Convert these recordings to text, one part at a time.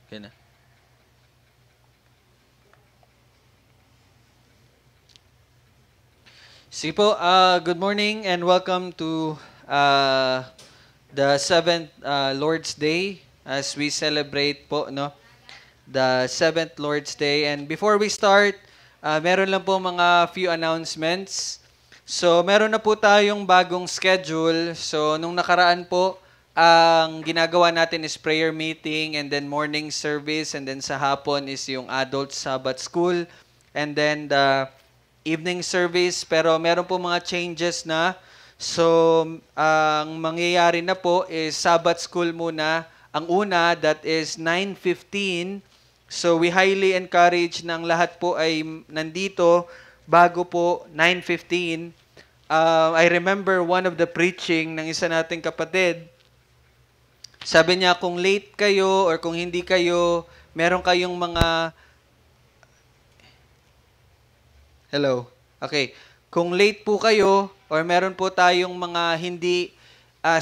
Okay na. Sige po, good morning and welcome to the 7th Lord's Day as we celebrate po the 7th Lord's Day. And before we start, meron lang po mga few announcements. So meron na po tayong bagong schedule. So nung nakaraan po, ang ginagawa natin is prayer meeting and then morning service and then sa hapon is yung adult Sabbath school and then the evening service, pero meron po mga changes na. So, ang mangyayari na po is Sabbath school muna. Ang una, that is 9:15. So, we highly encourage ng lahat po ay nandito bago po 9:15. I remember one of the preaching ng isa nating kapatid. Sabi niya, kung late kayo or kung hindi kayo, meron kayong mga Hello. Okay. Kung late po kayo or meron po tayong mga hindi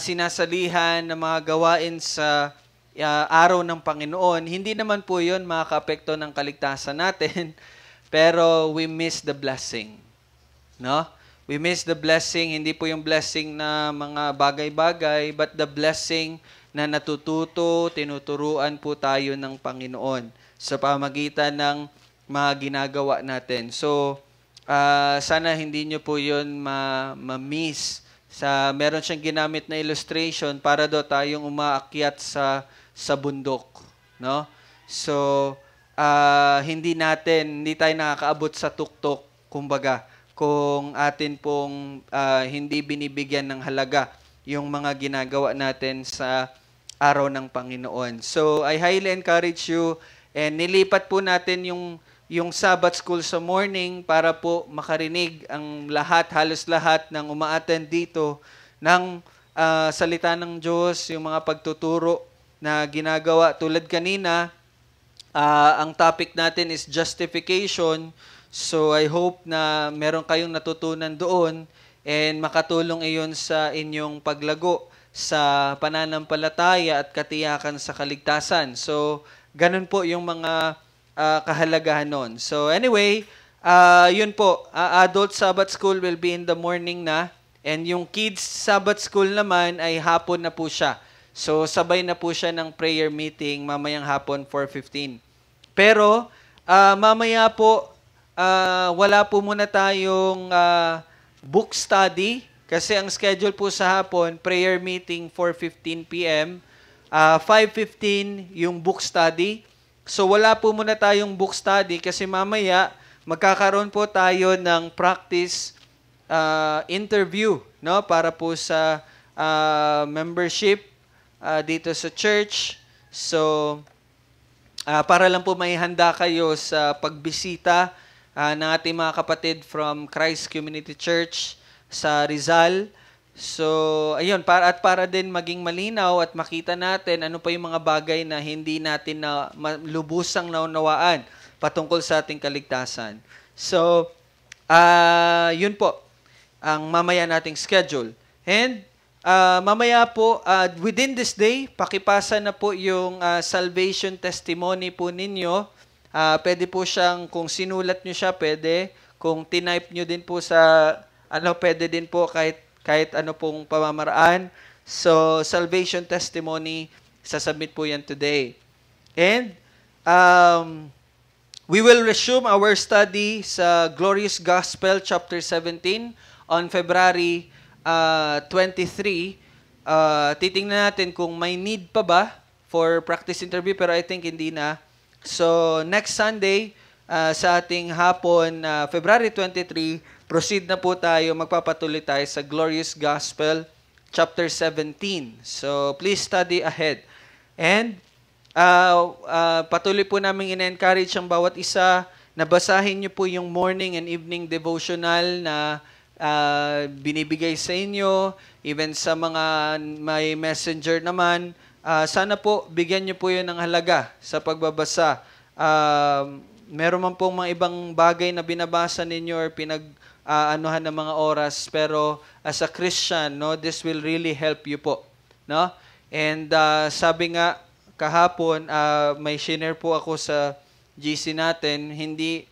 sinasalihan na mga gawain sa araw ng Panginoon, hindi naman po yun makaka-apekto ng kaligtasan natin, pero we miss the blessing. No? We miss the blessing, hindi po yung blessing na mga bagay-bagay, but the blessing na natututo, tinuturuan po tayo ng Panginoon sa pamagitan ng mga ginagawa natin. So, sana hindi nyo po yun ma-miss. Meron siyang ginamit na illustration para daw tayong umaakyat sa bundok. No? So, hindi tayo nakakaabot sa tuktok, kumbaga, kung atin pong hindi binibigyan ng halaga yung mga ginagawa natin sa araw ng Panginoon. So, I highly encourage you and nilipat po natin yung Sabbath school sa morning para po makarinig ang halos lahat ng uma-attend dito ng salita ng Diyos, yung mga pagtuturo na ginagawa. Tulad kanina, ang topic natin is justification. So I hope na meron kayong natutunan doon and makatulong iyon sa inyong paglago sa pananampalataya at katiyakan sa kaligtasan. So ganun po yung mga kahalagahan nun. So anyway, yun po, adult Sabbath school will be in the morning na and yung kids Sabbath school naman ay hapon na po siya. So sabay na po siya ng prayer meeting mamayang hapon 4:15. Pero mamaya po, wala po muna tayong book study kasi ang schedule po sa hapon, prayer meeting 4:15 p.m., 5:15 yung book study. So wala po muna tayong book study kasi mamaya magkakaroon po tayo ng practice interview, no, para po sa membership dito sa church. So para lang po may handa kayo sa pagbisita ng ating mga kapatid from Christ Community Church sa Rizal. So, ayun, para din maging malinaw at makita natin ano pa yung mga bagay na hindi natin na lubusang naunawaan patungkol sa ating kaligtasan. So, yun po ang mamaya nating schedule. And mamaya po, within this day, pakipasa na po yung salvation testimony po ninyo. Pwede po siyang, kung sinulat nyo siya, pwede. Kung tinype nyo din po pwede din po kahit ano pong pamamaraan. So, salvation testimony, sasubmit po yan today. And we will resume our study sa Glorious Gospel, chapter 17, on February 23. Titingnan natin kung may need pa ba for practice interview, pero I think hindi na. So, next Sunday, sa ating hapon, February 23, proceed na po tayo, magpapatuloy tayo sa Glorious Gospel, chapter 17. So, please study ahead. And, patuloy po namin in-encourage ang bawat isa na basahin nyo po yung morning and evening devotional na binibigay sa inyo, even sa mga may messenger naman. Sana po, bigyan nyo po yun ng halaga sa pagbabasa. Meron man pong mga ibang bagay na binabasa ninyo or anuhan ng mga oras, pero as a Christian, no, this will really help you po, no? And sabi nga kahapon, may share po ako sa GC natin, hindi,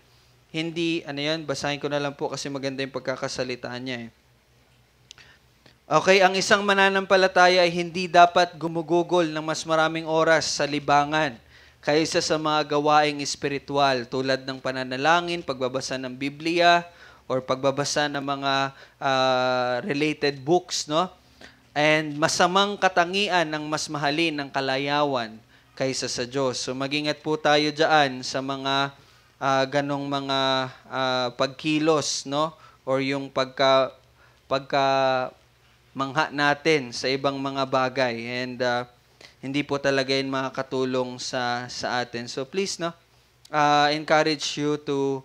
ano yan, basahin ko na lang po kasi maganda yung pagkakasalitaan niya eh. Okay, ang isang mananampalataya ay hindi dapat gumugugol ng mas maraming oras sa libangan kaysa sa mga gawaing espiritual tulad ng pananalangin, pagbabasa ng Biblia, or pagbabasa ng mga related books, no? And masamang katangian ng mas mahalin ng kalayawan kaysa sa Diyos. So mag-ingat po tayo diyan sa mga ganong mga pagkilos, no? Or yung pagka mangha natin sa ibang mga bagay, and hindi po talaga yun makakatulong sa atin. So please, no, encourage you to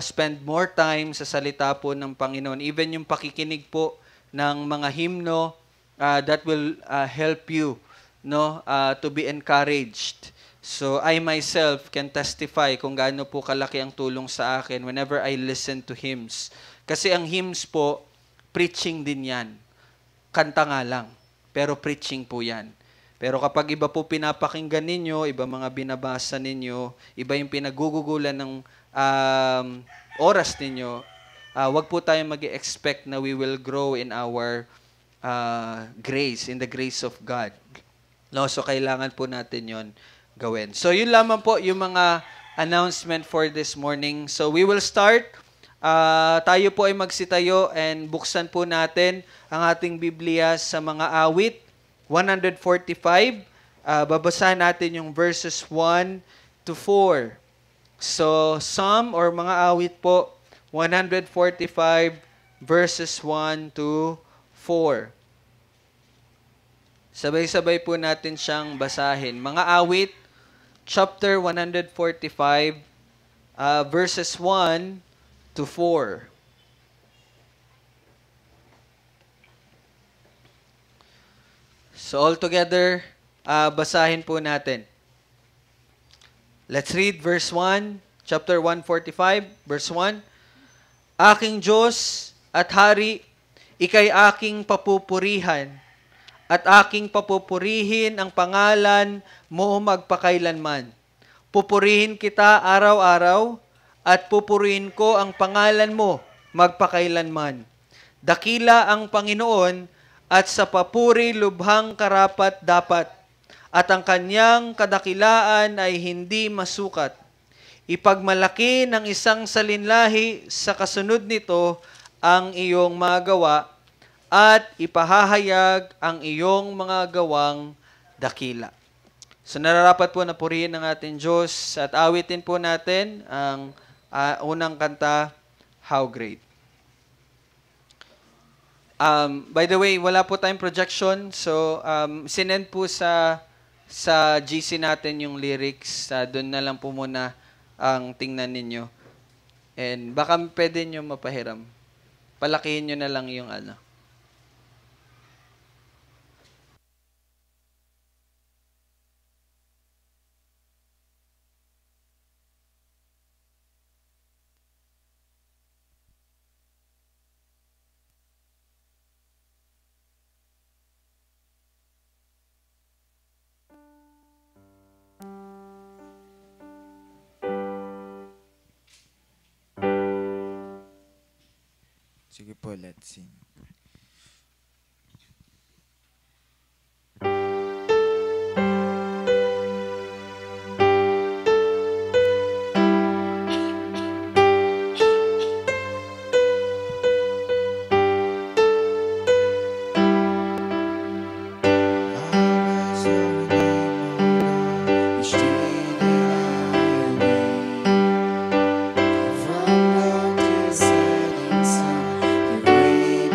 spend more time sa salita po ng Panginoon. Even yung pakikinig po ng mga hymno, that will help you, no, to be encouraged. So I myself can testify kung gaano po kalaki ang tulong sa akin whenever I listen to hymns. Kasi ang hymns po, preaching din yan. Kanta nga lang, pero preaching po yan. Pero kapag iba po pinapakinggan ninyo, iba mga binabasa ninyo, iba yung pinagugugulan ng oras ninyo, wag po tayo mag-expect na we will grow in our grace, in the grace of God. No, so kailangan po natin yon gawin. So yun lamang po yung mga announcement for this morning. So we will start. Tayo po ay magsitayo and buksan po natin ang ating Biblia sa mga awit 145. Babasahin natin yung verses 1 to 4. So Psalm or mga awit po 145 verses 1 to 4. Sabay-sabay po natin siyang basahin. Mga awit chapter 145 verses 1 to 4. So all together, basahin po natin. Let's read verse 1, chapter 145, verse 1. Aking Diyos at Hari, ika'y aking papupurihan, at aking papupurihin ang pangalan mo magpakailanman. Pupurihin kita araw-araw, at pupurihin ko ang pangalan mo magpakailanman. Dakila ang Panginoon, at sa papuri lubhang karapat dapat, at ang kanyang kadakilaan ay hindi masukat. Ipagmalaki ng isang salinlahi sa kasunod nito ang iyong mga gawa, at ipahahayag ang iyong mga gawang dakila. So nararapat po na purihin ng ating Diyos at awitin po natin ang unang kanta, How Great. By the way, wala po tayong projection. So, sinend po sa GC natin yung lyrics. Doon na lang po muna ang tingnan ninyo. And baka pwede nyo mapahiram. Palakihin nyo na lang yung ano. Sige po, let's sing. From the setting sun, the rain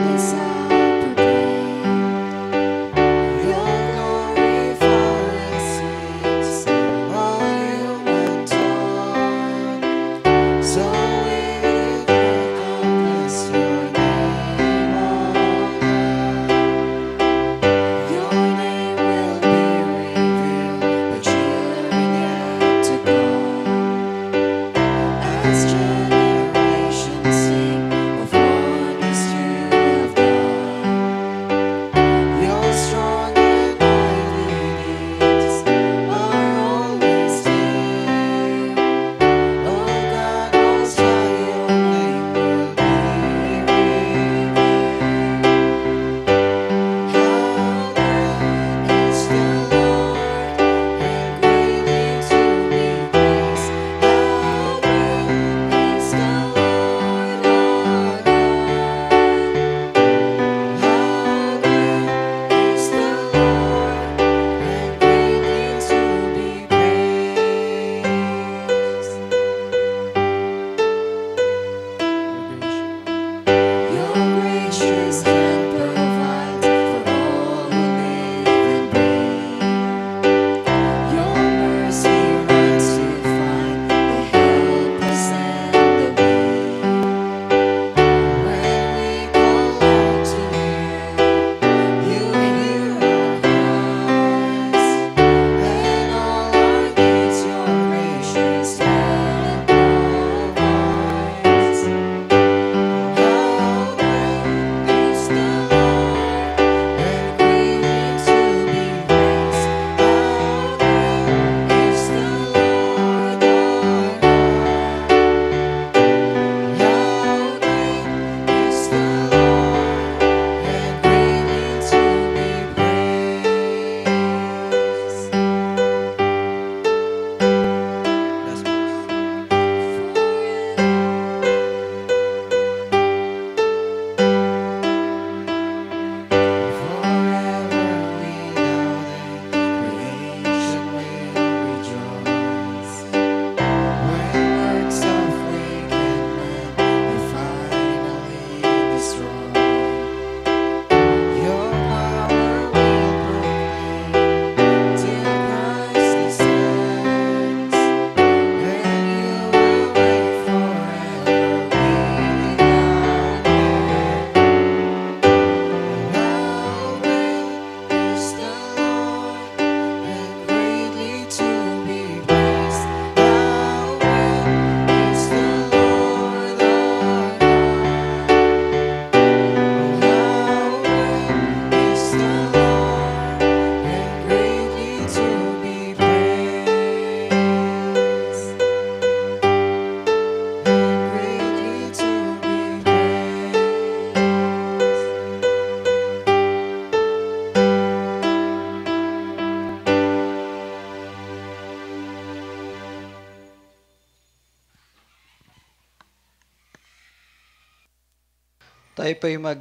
Tayo pa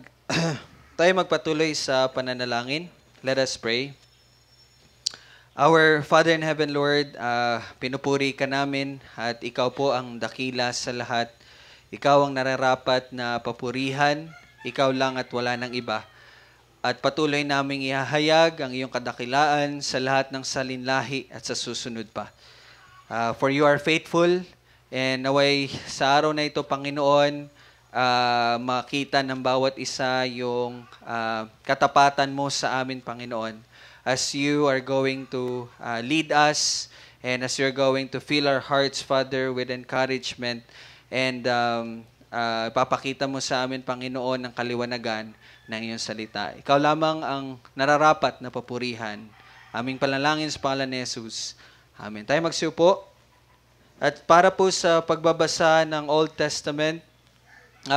tayo magpatuloy sa pananalangin. Let us pray. Our Father in Heaven, Lord, pinupuri ka namin at ikaw po ang dakila sa lahat. Ikaw ang nararapat na papurihan. Ikaw lang at wala nang iba. At patuloy naming ihahayag ang iyong kadakilaan sa lahat ng salinlahi at sa susunod pa. For you are faithful, and naway sa araw na ito, Panginoon, makita ng bawat isa yung katapatan mo sa amin, Panginoon. As you are going to lead us, and as you're going to fill our hearts, Father, with encouragement, and papakita mo sa amin, Panginoon, ang kaliwanagan ng iyong salita. Ikaw lamang ang nararapat na papurihan. Aming panalangin sa pangalan ni Jesus. Amen. Tayo magsiupo. At para po sa pagbabasa ng Old Testament,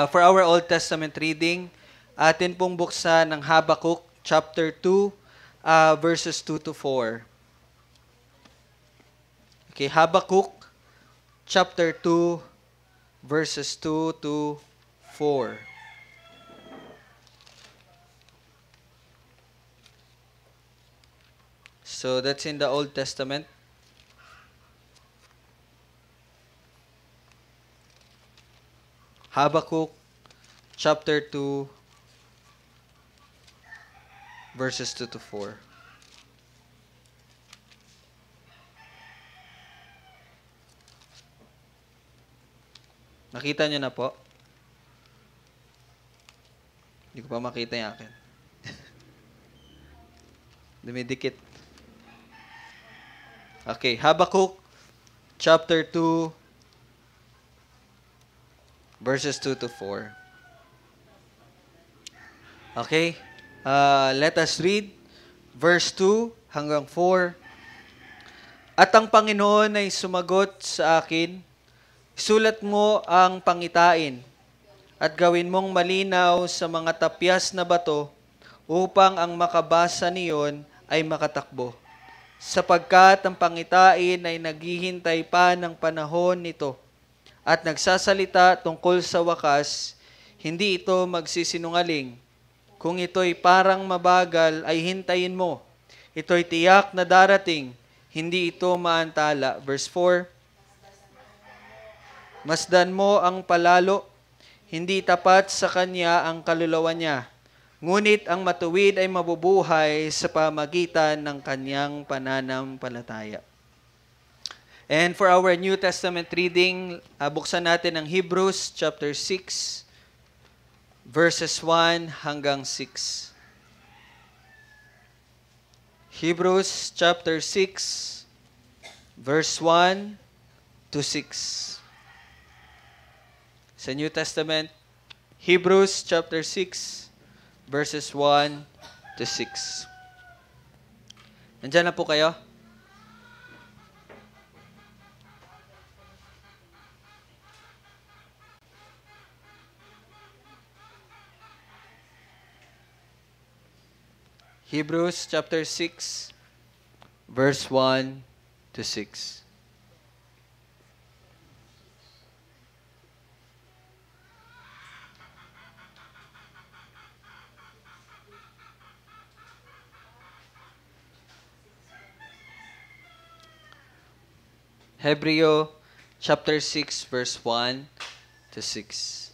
for our Old Testament reading, atin pong buksan ng Habakkuk chapter 2, verses 2 to 4. Okay, Habakkuk chapter 2, verses 2 to 4. So that's in the Old Testament. Habakkuk chapter 2, verses 2 to 4. Nakita niyo na po? Hindi ko pa makita yung akin. Dumidikit. Okay, Habakkuk chapter 2, verses 2 to 4. Okay, let us read verse 2 hanggang 4. At ang Panginoon ay sumagot sa akin, sulat mo ang pangitain at gawin mong malinaw sa mga tapyas na bato upang ang makabasa niyon ay makatakbo. Sapagkat ang pangitain ay naghihintay pa ng panahon nito at nagsasalita tungkol sa wakas, hindi ito magsisinungaling. Kung ito'y parang mabagal, ay hintayin mo. Ito'y tiyak na darating, hindi ito maantala. Verse 4, masdan mo ang palalo, hindi tapat sa kanya ang kaluluwa niya. Ngunit ang matuwid ay mabubuhay sa pamagitan ng kanyang pananampalataya. And for our New Testament reading, buksan natin ang Hebrews chapter 6, verses 1 hanggang 6. Hebrews chapter 6, verse 1 to 6. Sa New Testament, Hebrews chapter 6, verses 1 to 6. Nandiyan na po kayo? Hebrews chapter 6, verse 1 to 6. Hebreo chapter 6, verse 1 to 6.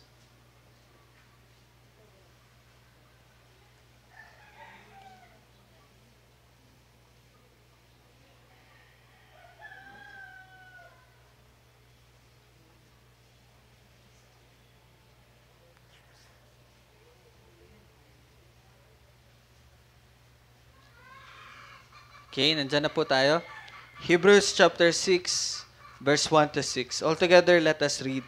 Okay, nandyan na po tayo. Hebrews chapter 6, verse 1 to 6. Altogether, let us read.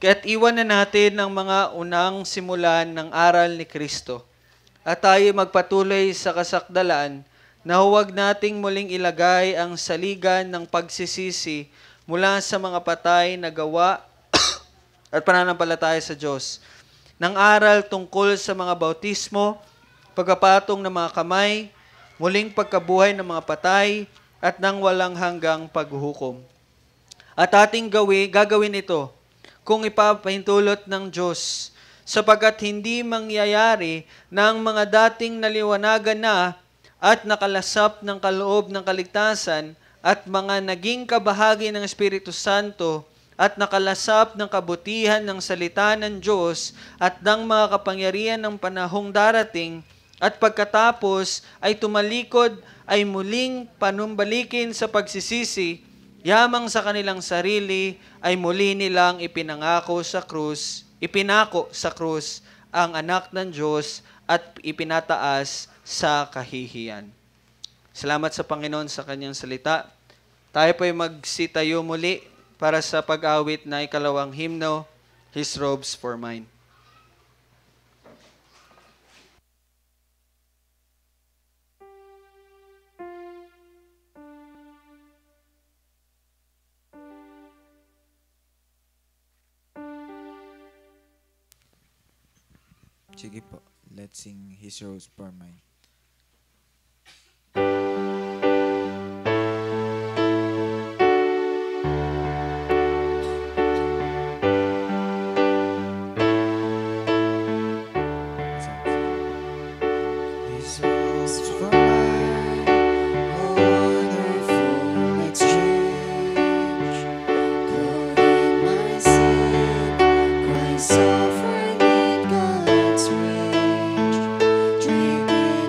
Kaya't iwan na natin ang mga unang simulan ng aral ni Kristo at tayo magpatuloy sa kasakdalan na huwag nating muling ilagay ang saligan ng pagsisisi mula sa mga patay na gawa at pananampalataya sa Diyos. Nang aral tungkol sa mga bautismo, pagkapatong ng mga kamay, muling pagkabuhay ng mga patay, at nang walang hanggang paghuhukom. At ating gagawin ito kung ipapahintulot ng Diyos sapagat hindi mangyayari ng mga dating naliwanagan na at nakalasap ng kaloob ng kaligtasan at mga naging kabahagi ng Espiritu Santo at nakalasap ng kabutihan ng salita ng Diyos at ng mga kapangyarihan ng panahong darating at pagkatapos ay tumalikod ay muling panumbalikin sa pagsisisi, yamang sa kanilang sarili ay muli nilang ipinako sa krus ang anak ng Diyos at ipinataas sa kahihiyan. Salamat sa Panginoon sa kanyang salita. Tayo po'y magsitayo muli para sa pag-awit na ikalawang himno, His Robes for Mine. Sige po, let's sing His Rose for Mine. His rose for mine, oh wonderful exchange. Clothing my sin, Christ suffered in God's rage, drinking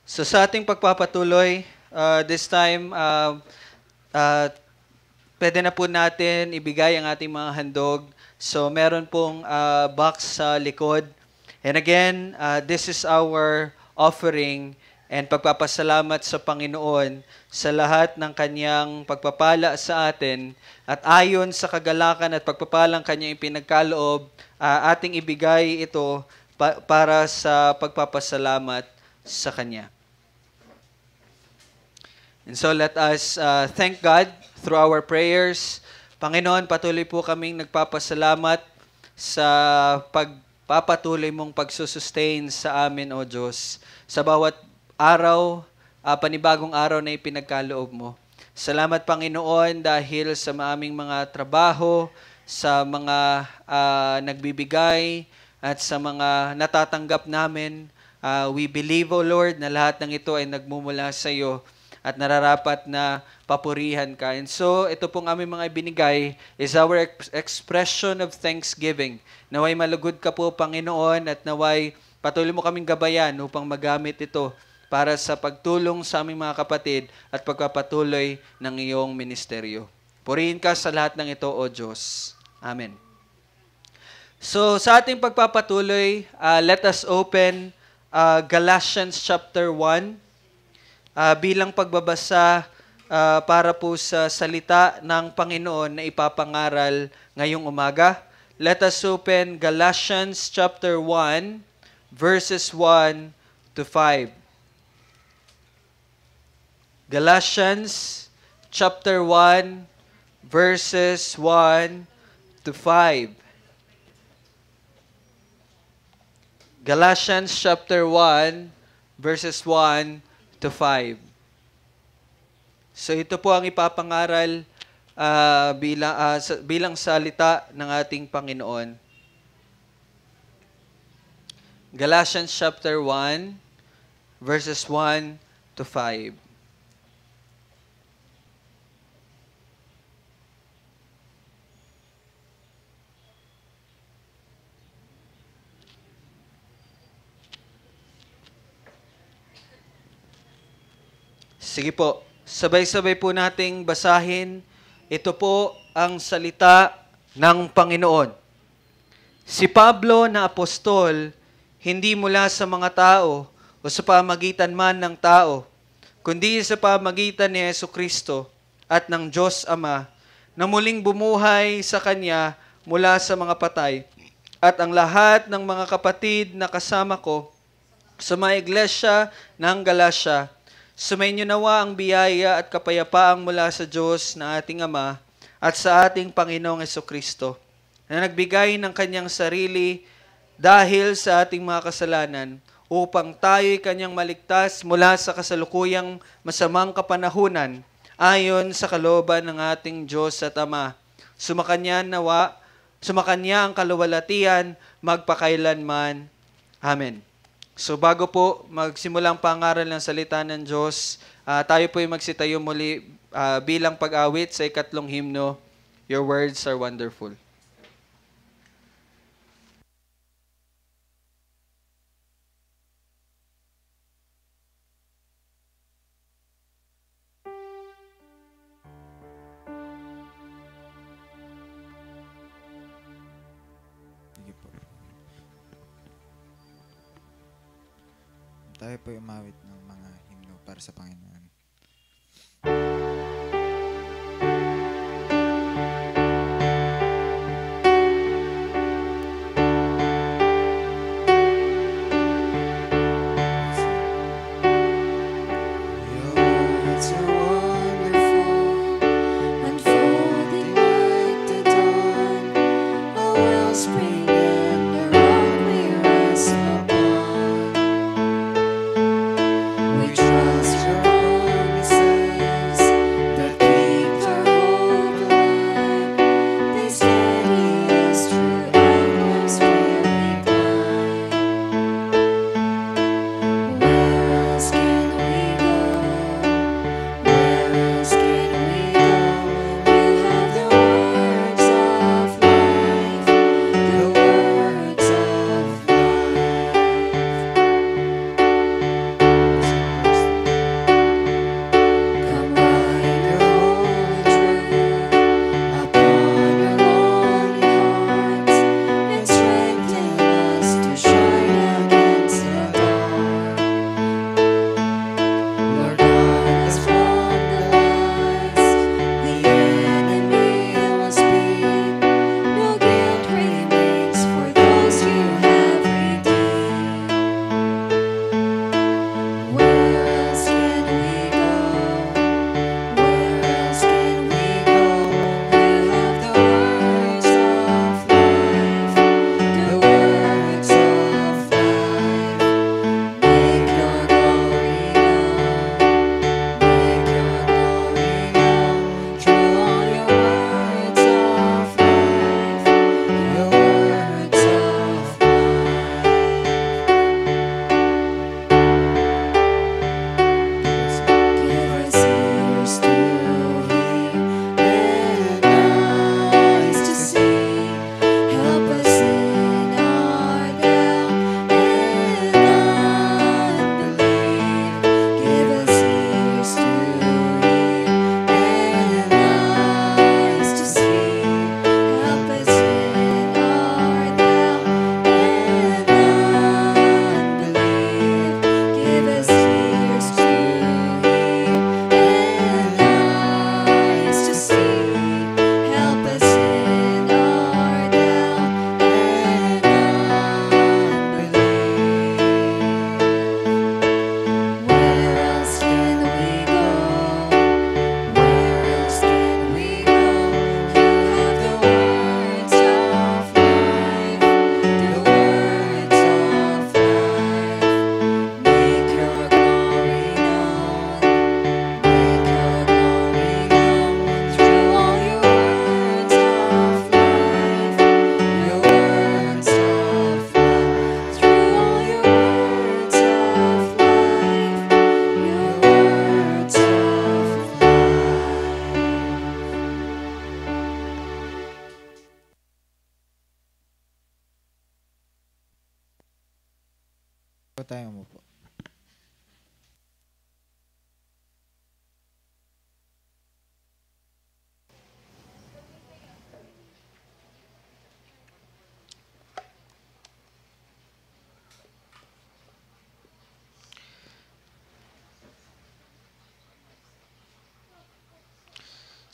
So sa ating pagpapatuloy, this time, uh, pwede na po natin ibigay ang ating mga handog. So meron pong box sa likod. And again, this is our offering and pagpapasalamat sa Panginoon sa lahat ng kanyang pagpapala sa atin. At ayon sa kagalakan at pagpapalang kanyang ipinagkaloob, ating ibigay ito para sa pagpapasalamat sa Kanya. And so let us thank God through our prayers. Panginoon, patuloy po kaming nagpapasalamat sa pagpapatuloy mong pagsusustain sa amin, O Diyos. Sa bawat araw, panibagong araw na ipinagkaloob mo. Salamat, Panginoon, dahil sa aming mga trabaho, sa mga nagbibigay, at sa mga natatanggap namin. We believe, O Lord, na lahat ng ito ay nagmumula sa iyo at nararapat na papurihan ka. And so, ito pong aming mga ibinigay is our expression of thanksgiving. Naway malugod ka po, Panginoon, at naway patuloy mo kaming gabayan upang magamit ito para sa pagtulong sa aming mga kapatid at pagpapatuloy ng iyong ministeryo. Purihin ka sa lahat ng ito, O Diyos. Amen. So, sa ating pagpapatuloy, let us open Galatians chapter 1. Bilang pagbabasa para po sa salita ng Panginoon na ipapangaral ngayong umaga. Let us open Galatians chapter 1, verses 1 to 5. Galatians chapter 1, verses 1 to 5. Galatians chapter 1, verses 1 to 5. So ito po ang ipapangaral bilang salita ng ating Panginoon. Galatians chapter 1, verses 1 to 5. Sige po, sabay-sabay po nating basahin. Ito po ang salita ng Panginoon. Si Pablo na apostol, hindi mula sa mga tao o sa pamagitan man ng tao, kundi sa pamagitan ni Jesucristo at ng Diyos Ama, na muling bumuhay sa Kanya mula sa mga patay, at ang lahat ng mga kapatid na kasama ko sa mga iglesia ng Galacia. Sumainyo nawa ang biyaya at kapayapaang mula sa Diyos na ating Ama at sa ating Panginoong Jesucristo, na nagbigay ng Kanyang sarili dahil sa ating mga kasalanan upang tayo'y Kanyang maligtas mula sa kasalukuyang masamang kapanahunan ayon sa kalooban ng ating Diyos at Ama. Sumakanya ang kaluwalhatian magpakailanman. Amen. So bago po magsimulang pangaral ng salita ng Diyos, tayo po ay magsitayo muli bilang pag-awit sa ikatlong himno, Your Words Are Wonderful. Sige po. Tayo po umawit ng mga himno para sa Panginoon. We trust your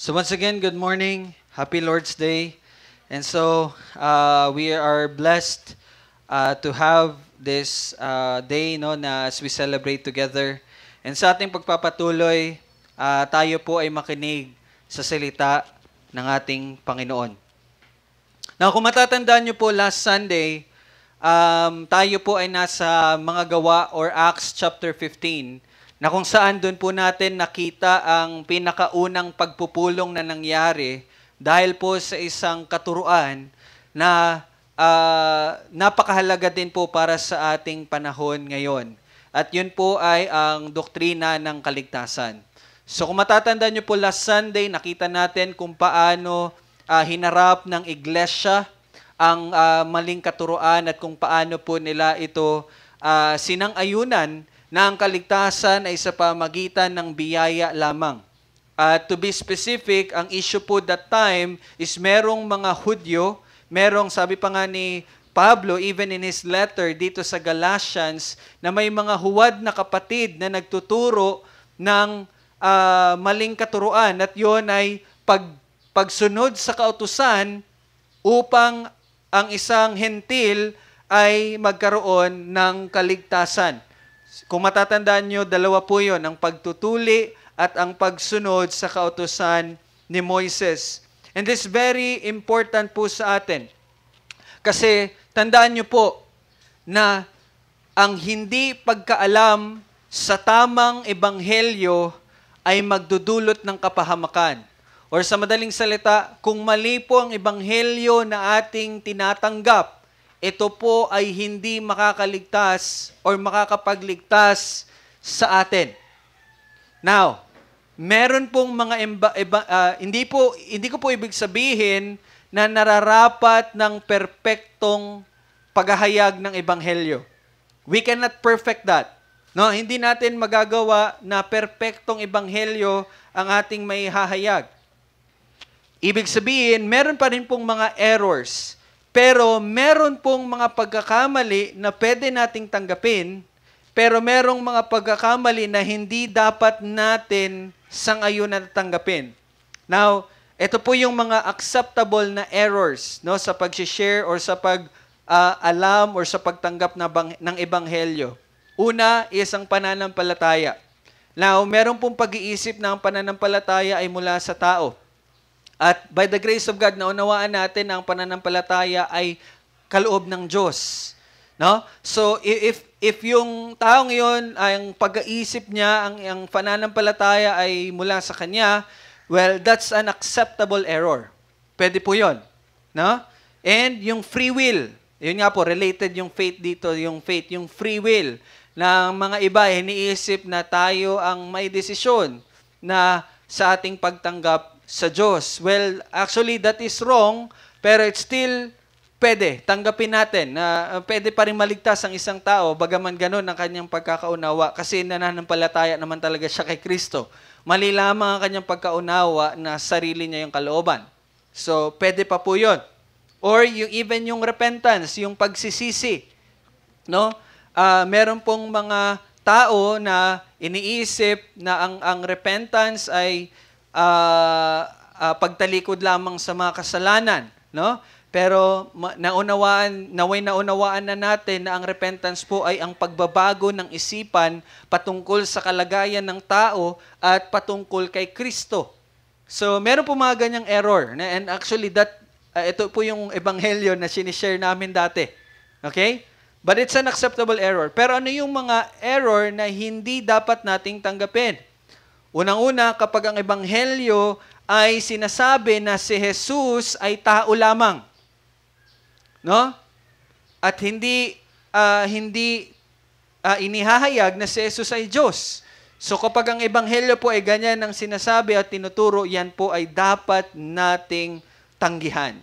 So once again, good morning. Happy Lord's Day. And so we are blessed to have this day no, na as we celebrate together. And sa ating pagpapatuloy, tayo po ay makinig sa salita ng ating Panginoon. Now, kung matatandaan nyo po last Sunday, tayo po ay nasa mga gawa or Acts chapter 15 na kung saan doon po natin nakita ang pinakaunang pagpupulong na nangyari dahil po sa isang katuruan na napakahalaga din po para sa ating panahon ngayon. At yun po ay ang doktrina ng kaligtasan. So kung matatandaan nyo po last Sunday, nakita natin kung paano hinarap ng iglesia ang maling katuruan at kung paano po nila ito sinang-ayunan na ang kaligtasan ay sa pamagitan ng biyaya lamang. To be specific, ang issue po that time is merong mga Hudyo, merong sabi pa nga ni Pablo, even in his letter dito sa Galatians, na may mga huwad na kapatid na nagtuturo ng maling katuruan at yon ay pagsunod sa kautusan upang ang isang hentil ay magkaroon ng kaligtasan. Kung matatandaan nyo, dalawa po yun, ang pagtutuli at ang pagsunod sa kautusan ni Moises. And this is very important po sa atin. Kasi tandaan nyo po na ang hindi pagkaalam sa tamang ebanghelyo ay magdudulot ng kapahamakan. Or sa madaling salita, kung mali po ang ebanghelyo na ating tinatanggap, ito po ay hindi makakaligtas or makakapagligtas sa atin. Now, meron pong mga hindi ko po ibig sabihin na nararapat ng perpektong paghahayag ng ebanghelyo. We cannot perfect that. No, hindi natin magagawa na perpektong ebanghelyo ang ating may hahayag. Ibig sabihin, meron pa rin pong mga errors. Pero meron pong mga pagkakamali na pwede nating tanggapin, pero merong mga pagkakamali na hindi dapat natin sang-ayunan na tanggapin. Now, ito po yung mga acceptable na errors no, sa pag-share or sa pag-alam or sa pagtanggap ng ebanghelyo. Una is ang pananampalataya. Now, meron pong pag-iisip na ang pananampalataya ay mula sa tao. At by the grace of God, naunawaan natin na ang pananampalataya ay kaloob ng Diyos. No? So, if yung taong yun, ang pag-iisip niya, ang pananampalataya ay mula sa kanya, well, that's an acceptable error. Pwede po yun. No? And yung free will, yun nga po, related yung faith dito, yung free will, na mga iba, iniisip na tayo ang may desisyon na sa ating pagtanggap sa Diyos. Well, actually, that is wrong, pero it's still pwede. Tanggapin natin na pwede pa rin maligtas ang isang tao, bagaman ganun ang kanyang pagkakaunawa, kasi nananampalataya naman talaga siya kay Kristo. Mali lamang ang kanyang pagkaunawa na sarili niya yung kalooban. So, pwede pa po yun. Or even yung repentance, yung pagsisisi. No? Meron pong mga tao na iniisip na ang repentance ay pagtalikod lamang sa mga kasalanan, no? Pero naunawaan na natin na ang repentance po ay ang pagbabago ng isipan patungkol sa kalagayan ng tao at patungkol kay Kristo. So, meron po mga ganyang error. And actually, ito po yung ebanghelyo na sinishare namin dati. Okay? But it's an acceptable error. Pero ano yung mga error na hindi dapat nating tanggapin? Unang-una, kapag ang ebanghelyo ay sinasabi na si Jesus ay tao lamang. No? At hindi inihahayag na si Jesus ay Diyos. So kapag ang ebanghelyo po ay ganyan ang sinasabi at tinuturo, yan po ay dapat nating tanggihan.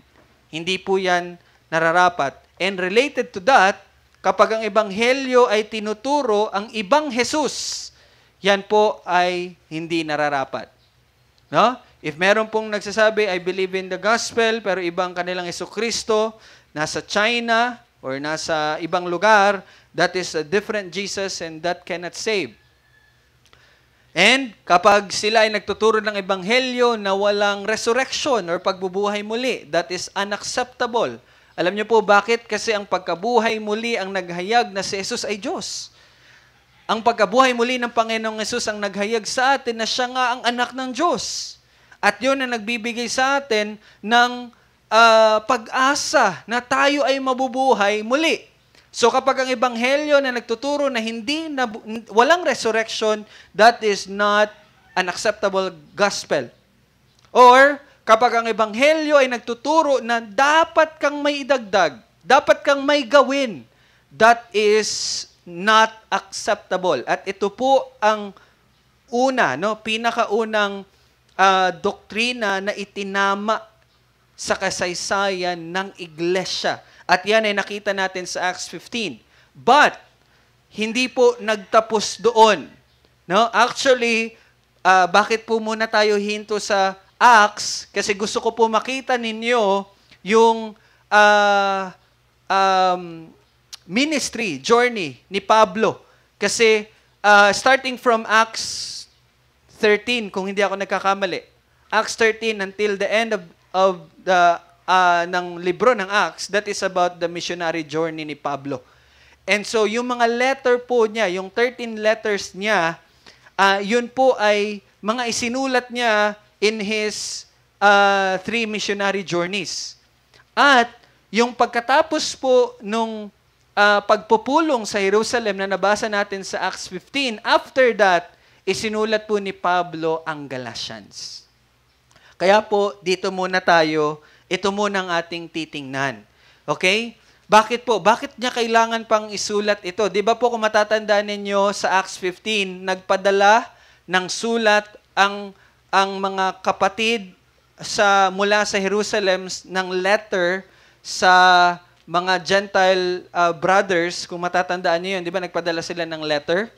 Hindi po yan nararapat. And related to that, kapag ang ebanghelyo ay tinuturo ang ibang Jesus, yan po ay hindi nararapat. No? If meron pong nagsasabi, I believe in the gospel, pero ibang kanilang Jesucristo, nasa China or nasa ibang lugar, that is a different Jesus and that cannot save. And kapag sila ay nagtuturo ng ebanghelyo na walang resurrection or pagbubuhay muli, that is unacceptable. Alam niyo po bakit? Kasi ang pagkabuhay muli ang naghayag na si Jesus ay Diyos. Ang pagkabuhay muli ng Panginoong Jesus ang naghayag sa atin na siya nga ang anak ng Diyos. At yun ang nagbibigay sa atin ng pag-asa na tayo ay mabubuhay muli. So kapag ang ebanghelyo na nagtuturo na walang resurrection, that is not an acceptable gospel. Or kapag ang ebanghelyo ay nagtuturo na dapat kang may idagdag, dapat kang may gawin, that is not acceptable. At ito po ang pinakaunang doktrina na itinama sa kasaysayan ng iglesia. At yan ay nakita natin sa Acts 15. But, hindi po nagtapos doon. No? Actually, bakit po muna tayo hinto sa Acts? Kasi gusto ko po makita ninyo yung ministry, journey ni Pablo. Kasi, starting from Acts 13, kung hindi ako nagkakamali, Acts 13 until the end of the ng libro ng Acts, that is about the missionary journey ni Pablo. And so, yung mga letter po niya, yung 13 letters niya, yun po ay mga isinulat niya in his 3 missionary journeys. At yung pagkatapos po nung pagpupulong sa Jerusalem na nabasa natin sa Acts 15, after that, isinulat po ni Pablo ang Galatians. Kaya po, dito muna tayo. Ito muna ang ating titingnan. Okay? Bakit po? Bakit niya kailangan pang isulat ito? Di ba po kung matatandaan ninyo sa Acts 15, nagpadala ng sulat ang mga kapatid mula sa Jerusalem ng letter sa mga Gentile brothers. Kung matatandaan niyo yun, di ba nagpadala sila ng letter?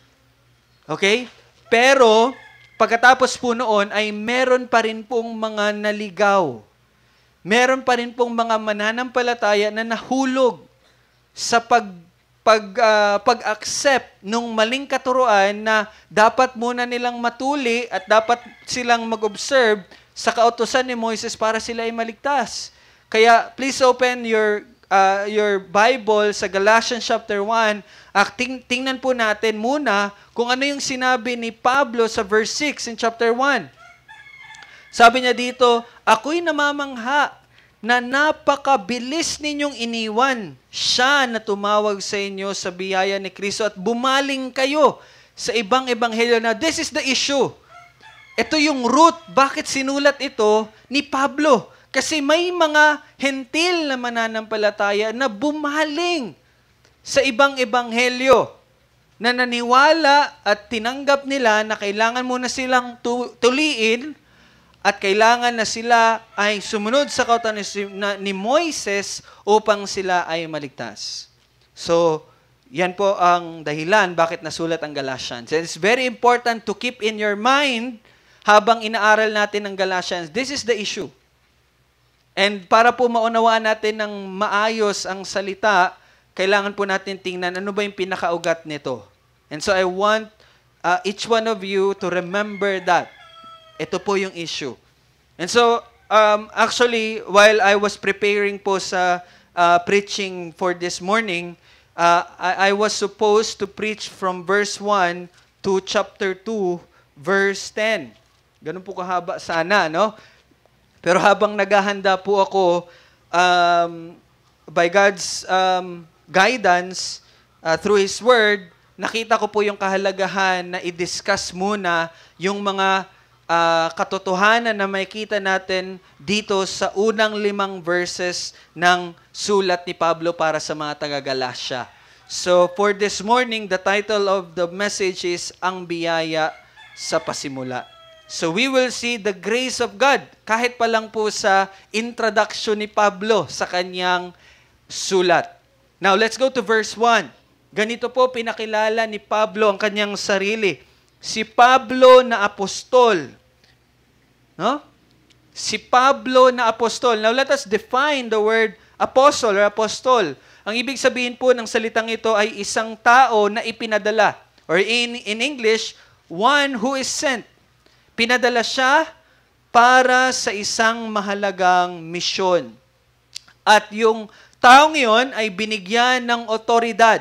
Okay? Pero, pagkatapos po noon ay meron pa rin pong mga naligaw. Meron pa rin pong mga mananampalataya na nahulog sa pag-accept nung maling katuruan na dapat muna nilang matuli at dapat silang mag-observe sa kautusan ni Moises para sila ay maligtas. Kaya please open your Bible sa Galatians chapter 1. Tingnan po natin muna kung ano yung sinabi ni Pablo sa verse 6 in chapter 1. Sabi niya dito, ako'y namamangha na napakabilis ninyong iniwan siya na tumawag sa inyo sa biyaya ni Kristo at bumaling kayo sa ibang ebanghelyo. Now, this is the issue. Ito yung root. Bakit sinulat ito ni Pablo? Kasi may mga hentil na mananampalataya na bumaling sa ibang ebanghelyo na naniwala at tinanggap nila na kailangan muna silang tuliin at kailangan na sila ay sumunod sa kautusan ni Moises upang sila ay maligtas. So, yan po ang dahilan bakit nasulat ang Galatians. And it's very important to keep in your mind habang inaaral natin ang Galatians. This is the issue. And para po maunawaan natin ng maayos ang salita, kailangan po natin tingnan ano ba yung pinakaugat nito. And so I want each one of you to remember that. Ito po yung issue. And so, actually, while I was preparing po sa preaching for this morning, I was supposed to preach from verse 1 to chapter 2, verse 10. Ganun po kahaba sana, no? Pero habang naghahanda po ako, by God's guidance, through His Word, nakita ko po yung kahalagahan na i-discuss muna yung mga katotohanan na makikita natin dito sa unang 5 verses ng sulat ni Pablo para sa mga taga-Galatia. So, for this morning, the title of the message is Ang Biyaya sa Pasimula. So, we will see the grace of God, kahit pa lang po sa introduction ni Pablo sa kanyang sulat. Now, let's go to verse 1. Ganito po pinakilala ni Pablo ang kanyang sarili. Si Pablo na apostol. No? Si Pablo na apostol. Now, let us define the word apostle or apostol. Ang ibig sabihin po ng salitang ito ay isang tao na ipinadala. Or in English, one who is sent. Pinadala siya para sa isang mahalagang misyon. At yung taong iyon ay binigyan ng otoridad.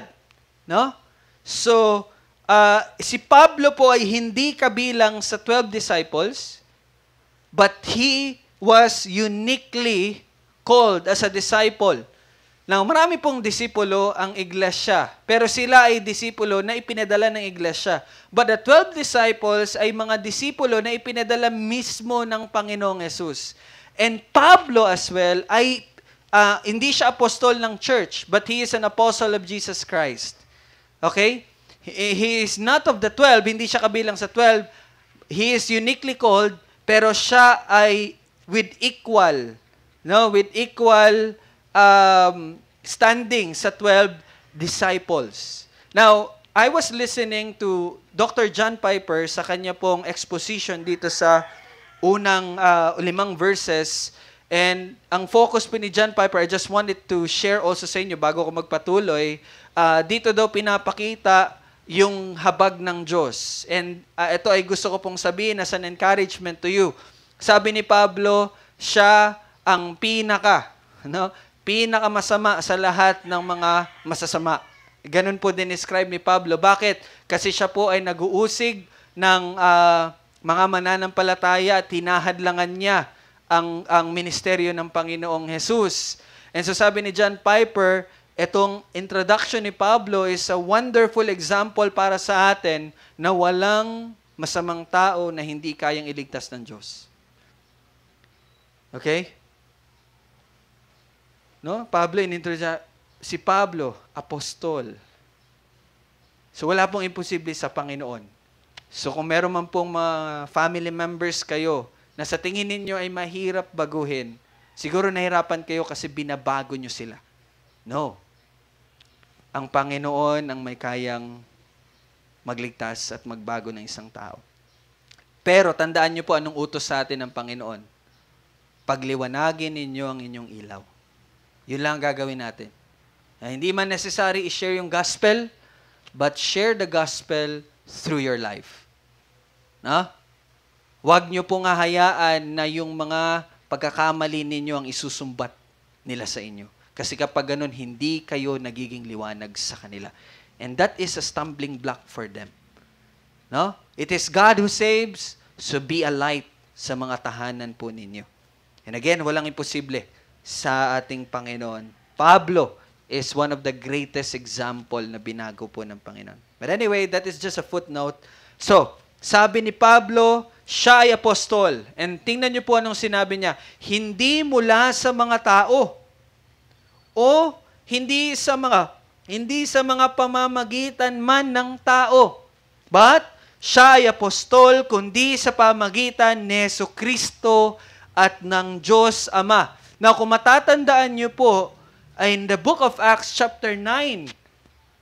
No? So, si Pablo po ay hindi kabilang sa 12 disciples, but he was uniquely called as a disciple. Now, marami pong disipulo ang iglesia, pero sila ay disipulo na ipinadala ng iglesia. But the 12 disciples ay mga disipulo na ipinadala mismo ng Panginoong Jesus. And Pablo as well ay hindi siya apostol ng church, but he is an apostle of Jesus Christ. Okay? He is not of the 12, hindi siya kabilang sa 12. He is uniquely called, pero siya ay with equal standing sa 12 disciples. Now, I was listening to Dr. John Piper sa kanya pong exposition dito sa unang 5 verses. And ang focus po ni John Piper, I just wanted to share also sa inyo bago ko magpatuloy. Dito daw pinapakita yung habag ng Diyos. And ito ay gusto ko pong sabihin as an encouragement to you. Sabi ni Pablo, siya ang pinakamasama sa lahat ng mga masasama. Ganun po din describe ni Pablo. Bakit? Kasi siya po ay nag-uusig ng mga mananampalataya at hinahadlangan niya ang ministeryo ng Panginoong Jesus. And so sabi ni John Piper, itong introduction ni Pablo is a wonderful example para sa atin na walang masamang tao na hindi kayang iligtas ng Diyos. Okay? No? Pablo, si Pablo, apostol. So wala pong imposible sa Panginoon. So kung meron man pong mga family members kayo na sa tingin ninyo ay mahirap baguhin, siguro nahirapan kayo kasi binabago nyo sila. No. Ang Panginoon ang may kayang magligtas at magbago ng isang tao. Pero tandaan nyo po anong utos sa atin ng Panginoon. Pagliwanagin ninyo ang inyong ilaw. Yun lang gagawin natin. Hindi man necessary i-share yung gospel, but share the gospel through your life. No? Huwag nyo pong hahayaan na yung mga pagkakamali ninyo ang isusumbat nila sa inyo. Kasi kapag ganun, hindi kayo nagiging liwanag sa kanila. And that is a stumbling block for them. No? It is God who saves, so be a light sa mga tahanan po ninyo. And again, walang imposible sa ating Panginoon. Pablo is one of the greatest example na binago po ng Panginoon. But anyway, that is just a footnote. So, sabi ni Pablo, siya ay apostol. And tingnan niyo po anong sinabi niya. Hindi mula sa mga tao o hindi sa mga pamamagitan man ng tao. But siya ay apostol kundi sa pamamagitan ni Jesucristo at ng Diyos Ama. Now, kung matatandaan niyo po, in the book of Acts chapter 9,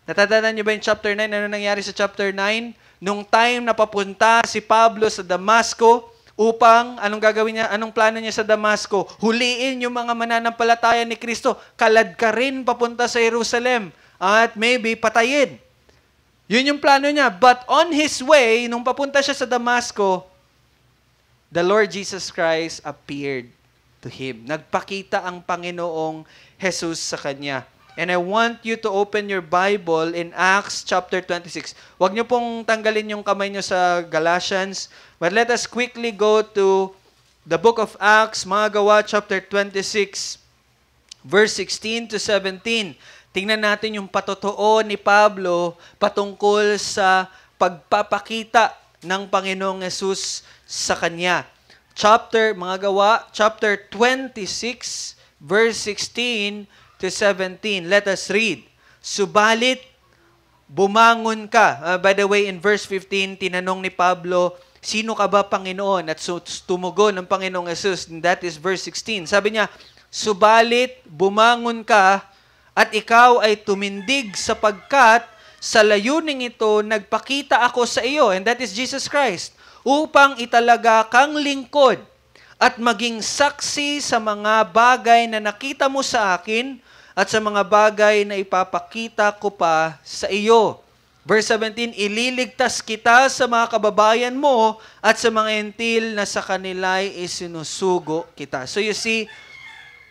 natatandaan niyo ba yung chapter 9? Ano nangyari sa chapter 9? Nung time na papunta si Pablo sa Damasco, upang, anong gagawin niya? Anong plano niya sa Damasco? Huliin yung mga mananampalataya ni Kristo. Kalad ka rin papunta sa Jerusalem. At maybe patayin. Yun yung plano niya. But on his way, nung papunta siya sa Damasco, the Lord Jesus Christ appeared to him. Nagpakita ang Panginoong Jesus sa kanya. And I want you to open your Bible in Acts chapter 26. Huwag niyo pong tanggalin yung kamay niyo sa Galatians. But let us quickly go to the book of Acts, mga gawa, chapter 26, verse 16 to 17. Tingnan natin yung patotoo ni Pablo patungkol sa pagpapakita ng Panginoong Jesus sa kanya. Mga gawa, chapter 26, verse 16 to 17. Let us read. Subalit, bumangon ka. By the way, in verse 15, tinanong ni Pablo, sino ka ba, Panginoon? At tumugon ng Panginoong Jesus. And that is verse 16. Sabi niya, subalit, bumangon ka at ikaw ay tumindig sapagkat sa layuning ito, nagpakita ako sa iyo. And that is Jesus Christ. Upang italaga kang lingkod at maging saksi sa mga bagay na nakita mo sa akin at sa mga bagay na ipapakita ko pa sa iyo. Verse 17, ililigtas kita sa mga kababayan mo at sa mga hentil na sa kanila'y isinusugo kita. So you see,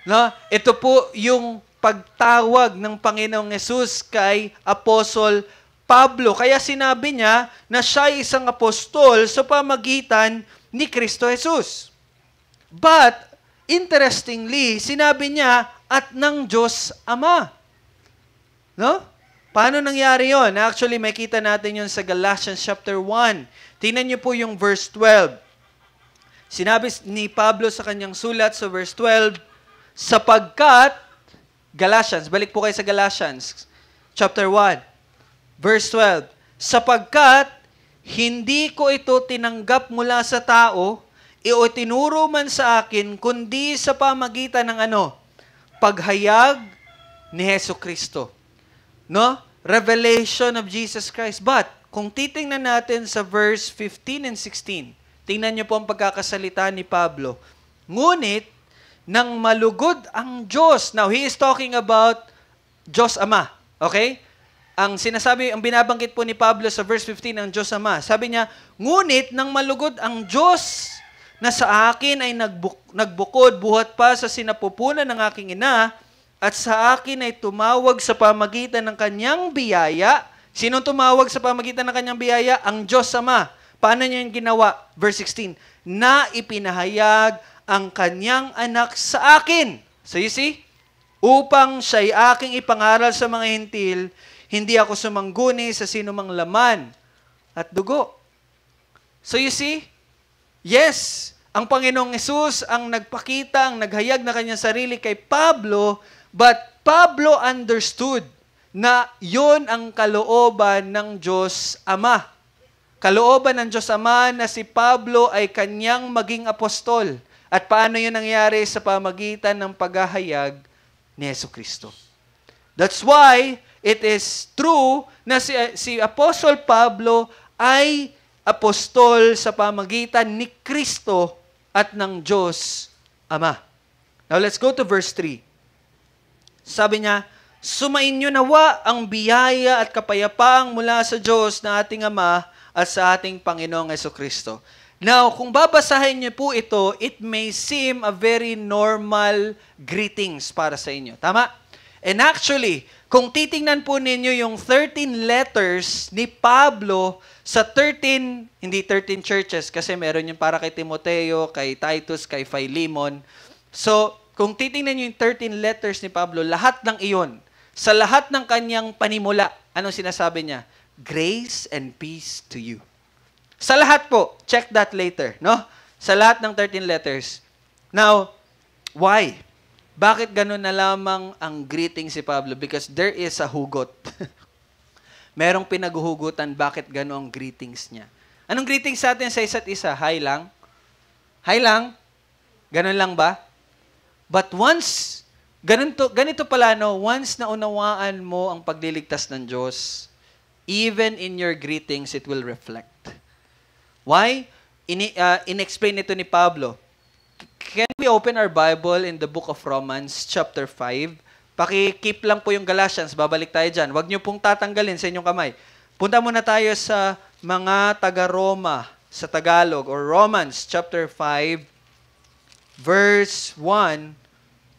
no, ito po yung pagtawag ng Panginoong Yesus kay Apostle Pablo. Kaya sinabi niya na siya ay isang apostol sa pamagitan ni Kristo Jesus. But, interestingly, sinabi niya at ng Diyos Ama. No? Paano nangyari yon? Actually, may kita natin yun sa Galatians chapter 1. Tingnan niyo po yung verse 12. Sinabi ni Pablo sa kanyang sulat sa verse 12, sapagkat, Galatians, balik po kayo sa Galatians, chapter 1, verse 12, sapagkat, hindi ko ito tinanggap mula sa tao, o tinuro man sa akin, kundi sa pamagitan ng ano? Paghayag ni Hesukristo. No? Revelation of Jesus Christ. But, kung titingnan natin sa verse 15 and 16, tingnan niyo po ang pagkakasalita ni Pablo. Ngunit, nang malugod ang Diyos. Now, he is talking about Diyos Ama. Okay? Ang sinasabi, ang binabanggit po ni Pablo sa verse 15 ng Diyos Ama. Sabi niya, ngunit nang malugod ang Diyos na sa akin ay nagbukod buhat pa sa sinapupunan ng aking ina, at sa akin ay tumawag sa pamagitan ng kanyang biyaya. Sinong tumawag sa pamagitan ng kanyang biyaya? Ang Diyos Ama. Paano niya yung ginawa? Verse 16, na ipinahayag ang kanyang anak sa akin. So you see, upang siya'y aking ipangaral sa mga hentil, hindi ako sumangguni sa sinumang laman at dugo. So you see, yes, ang Panginoong Yesus ang nagpakita, ang naghayag na kanyang sarili kay Pablo, but Pablo understood na yon ang kalooban ng Diyos Ama. Kalooban ng Diyos Ama na si Pablo ay kanyang maging apostol. At paano yun nangyari sa pamagitan ng paghahayag ni Hesukristo. That's why it is true na si Apostle Pablo ay apostol sa pamagitan ni Kristo at ng Diyos Ama. Now let's go to verse 3. Sabi niya, sumainyo nawa ang biyaya at kapayapaang mula sa Diyos na ating Ama at sa ating Panginoong Hesukristo. Now, kung babasahin niyo po ito, it may seem a very normal greetings para sa inyo. Tama? And actually, kung titingnan po ninyo yung 13 letters ni Pablo sa 13, hindi 13 churches, kasi meron yung para kay Timoteo, kay Titus, kay Philemon. So, kung titingnan nyo yung 13 letters ni Pablo, lahat ng iyon, sa lahat ng kanyang panimula, anong sinasabi niya? Grace and peace to you. Sa lahat po, check that later, no? Sa lahat ng 13 letters. Now, why? Bakit ganun na lamang ang greeting si Pablo? Because there is a hugot. Merong pinaghuhugutan bakit ganun ang greetings niya. Anong greetings sa atin sa isa't isa? Hi lang? Hi lang? Ganun lang ba? But once, ganito pala, no? Once na unawaan mo ang pagliligtas ng Diyos, even in your greetings, it will reflect. Why? In-explain ito ni Pablo. Can we open our Bible in the book of Romans, chapter 5? Paki-keep lang po yung Galatians. Babalik tayo dyan. Huwag niyo pong tatanggalin sa inyong kamay. Punta muna tayo sa mga taga-Roma, sa Tagalog, or Romans, chapter 5, verse 1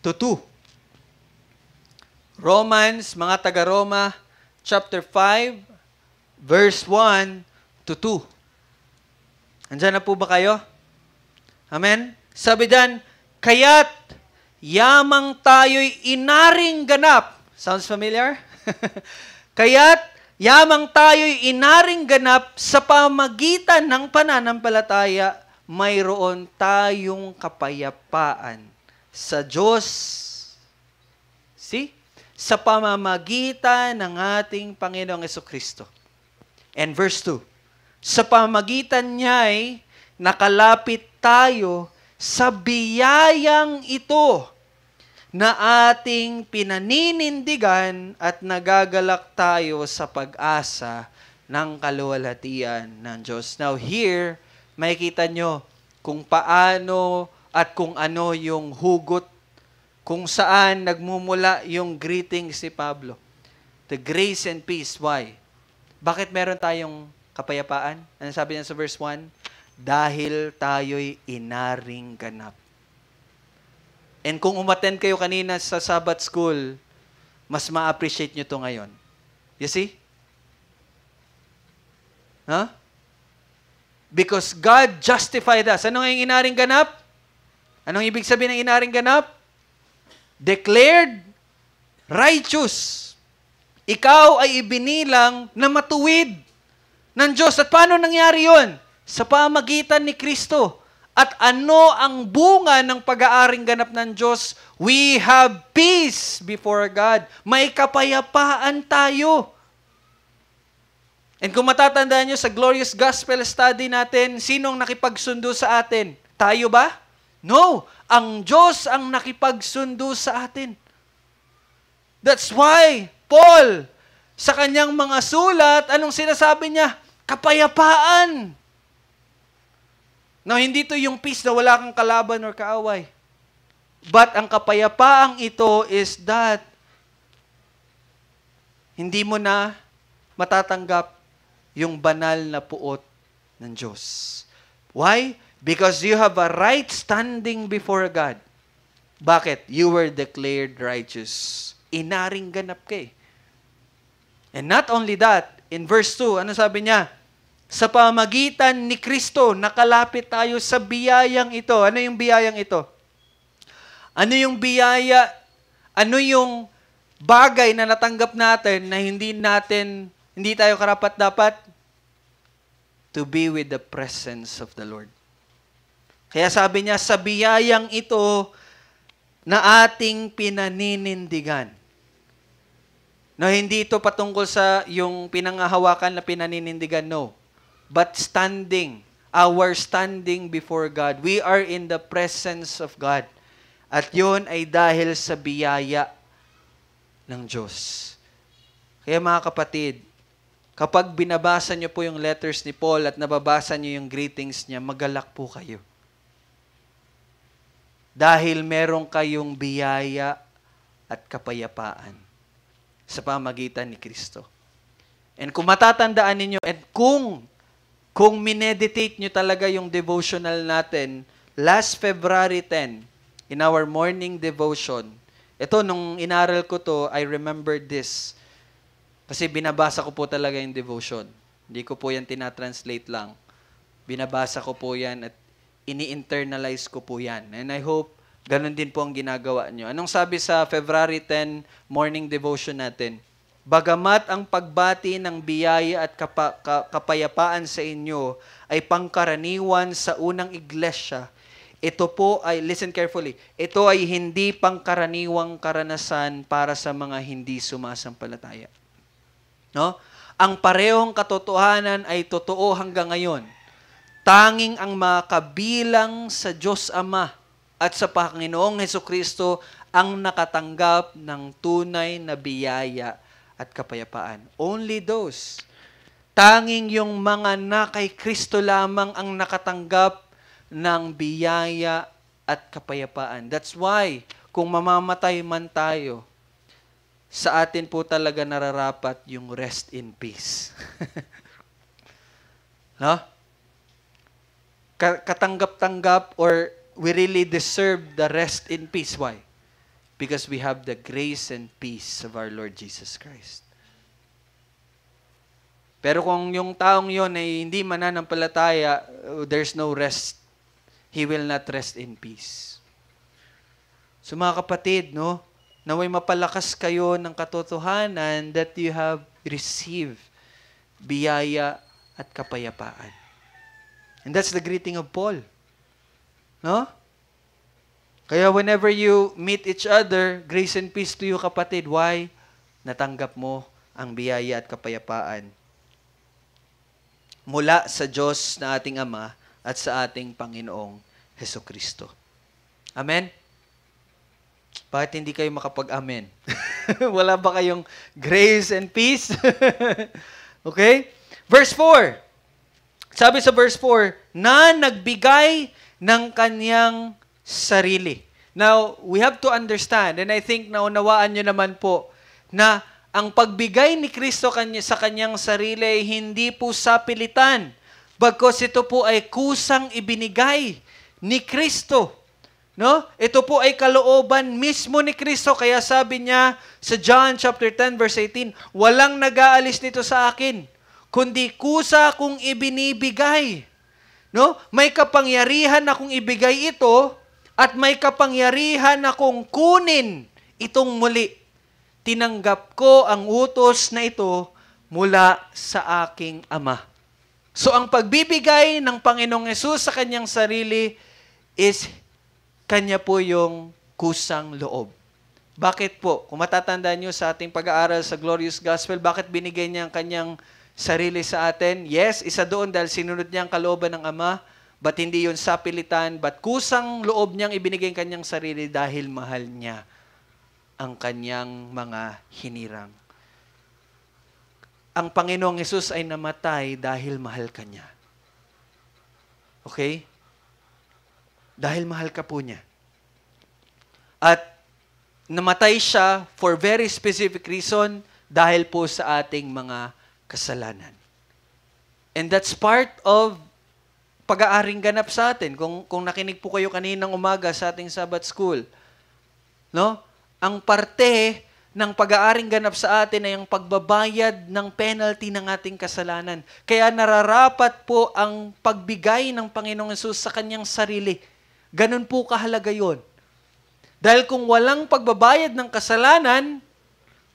to 2. Romans, mga taga-Roma, chapter 5, verse 1 to 2. Andyan na po ba kayo? Amen? Sabi dyan, kaya't yamang tayo'y inaring ganap. Sounds familiar? Kaya't yamang tayo'y inaring ganap sa pamagitan ng pananampalataya, mayroon tayong kapayapaan sa Diyos. See? Sa pamamagitan ng ating Panginoong Hesukristo. And verse 2, sa pamamagitan niya'y nakalapit tayo sa biyayang ito na ating pinaninindigan at nagagalak tayo sa pag-asa ng kaluwalhatian ng Diyos. Now here, makikita nyo kung paano at kung ano yung hugot, kung saan nagmumula yung greetings ni Pablo. The grace and peace. Why? Bakit meron tayong kapayapaan? Ano sabi niya sa verse 1? Dahil tayo'y inaring ganap. And kung umattend kayo kanina sa Sabbath School, mas ma-appreciate nyo to ngayon. You see? Huh? Because God justified us. Ano nga yung inaring ganap? Anong ibig sabihin ng inaring ganap? Declared righteous. Ikaw ay ibinilang na matuwid ng Diyos. At paano nangyari yon? Sa pamagitan ni Kristo. At ano ang bunga ng pag-aaring ganap ng Diyos? We have peace before God. May kapayapaan tayo. And kung matatandaan nyo sa Glorious Gospel Study natin, sinong nakipagsundo sa atin? Tayo ba? No. Ang Diyos ang nakipagsundo sa atin. That's why Paul, sa kanyang mga sulat, anong sinasabi niya? Kapayapaan. Now, hindi to yung peace na wala kang kalaban or kaaway. But ang kapayapaang ito is that hindi mo na matatanggap yung banal na puot ng Diyos. Why? Because you have a right standing before God. Bakit? You were declared righteous. Inaring ganap ka eh. And not only that, in verse 2, ano sabi niya? Sa pamagitan ni Kristo, nakalapit tayo sa biyayang ito. Ano yung biyayang ito? Ano yung biyaya? Ano yung bagay na natanggap natin na hindi tayo karapat-dapat? To be with the presence of the Lord. Kaya sabi niya, sa biyayang ito na ating pinaninindigan. No, hindi ito patungkol sa yung pinangahawakan na pinaninindigan, no. But standing, our standing before God. We are in the presence of God. At yun ay dahil sa biyaya ng Diyos. Kaya mga kapatid, kapag binabasa niyo po yung letters ni Paul at nababasa niyo yung greetings niya, magalak po kayo. Dahil meron kayong biyaya at kapayapaan sa pamagitan ni Kristo. And kung matatandaan ninyo, and kung mineditate nyo talaga yung devotional natin, last February 10, in our morning devotion, ito, nung inaral ko to, I remembered this. Kasi binabasa ko po talaga yung devotion. Hindi ko po yan tinatranslate lang. Binabasa ko po yan at ini-internalize ko po yan. And I hope ganun din po ang ginagawa nyo. Anong sabi sa February 10 morning devotion natin? Bagamat ang pagbati ng biyaya at kapayapaan sa inyo ay pangkaraniwan sa unang iglesia, ito po ay, listen carefully, ito ay hindi pangkaraniwang karanasan para sa mga hindi sumasampalataya. No? Ang parehong katotohanan ay totoo hanggang ngayon. Tanging ang makabilang sa Diyos Ama at sa Panginoong Hesukristo ang nakatanggap ng tunay na biyaya at kapayapaan. Only those. Tanging yung mga na kay Kristo lamang ang nakatanggap ng biyaya at kapayapaan. That's why, kung mamamatay man tayo, sa atin po talaga nararapat yung rest in peace. No? Katanggap-tanggap or we really deserve the rest in peace. Why? Because we have the grace and peace of our Lord Jesus Christ. Pero kung yung taong yon ay hindi mananampalataya, there's no rest. He will not rest in peace. So mga kapatid, no, naway mapalakas kayo ng katotohanan that you have received biyaya at kapayapaan. And that's the greeting of Paul. No? Kaya whenever you meet each other, grace and peace to you, kapatid. Why? Natanggap mo ang biyaya at kapayapaan mula sa Diyos na ating Ama at sa ating Panginoong Hesukristo. Amen? Bakit hindi kayo makapag-amen? Wala ba kayong grace and peace? Okay? Verse 4. Sabi sa verse 4, na nagbigay ng kanyang sarili. Now, we have to understand, and I think naunawaan nyo naman po, na ang pagbigay ni Kristo sa kanyang sarili ay hindi po sapilitan, bagkus ito po ay kusang ibinigay ni Kristo. No? Ito po ay kalooban mismo ni Kristo, kaya sabi niya sa John chapter 10 verse 18, walang nag-aalis nito sa akin, kundi kusa kong ibinibigay. No? May kapangyarihan akong ibigay ito at may kapangyarihan akong kunin itong muli. Tinanggap ko ang utos na ito mula sa aking Ama. So ang pagbibigay ng Panginoong Hesus sa kanyang sarili is kanya po yung kusang loob. Bakit po? Kung matatandaan nyo sa ating pag-aaral sa Glorious Gospel, bakit binigay niya ang kanyang sarili sa atin? Yes, isa doon dahil sinunod niya ang kalooban ng Ama, but hindi yun sapilitan, but kusang loob niyang ibinigay ang kanyang sarili dahil mahal niya ang kanyang mga hinirang. Ang Panginoong Hesus ay namatay dahil mahal ka niya. Okay? Dahil mahal ka po niya. At namatay siya for very specific reason dahil po sa ating mga kasalanan. And that's part of pag-aaring ganap sa atin. Kung nakinig po kayo kaninang umaga sa ating Sabbath School, no? Ang parte ng pag-aaring ganap sa atin ay ang pagbabayad ng penalty ng ating kasalanan. Kaya nararapat po ang pagbigay ng Panginoong Hesus sa kanyang sarili. Ganun po kahalaga yun. Dahil kung walang pagbabayad ng kasalanan,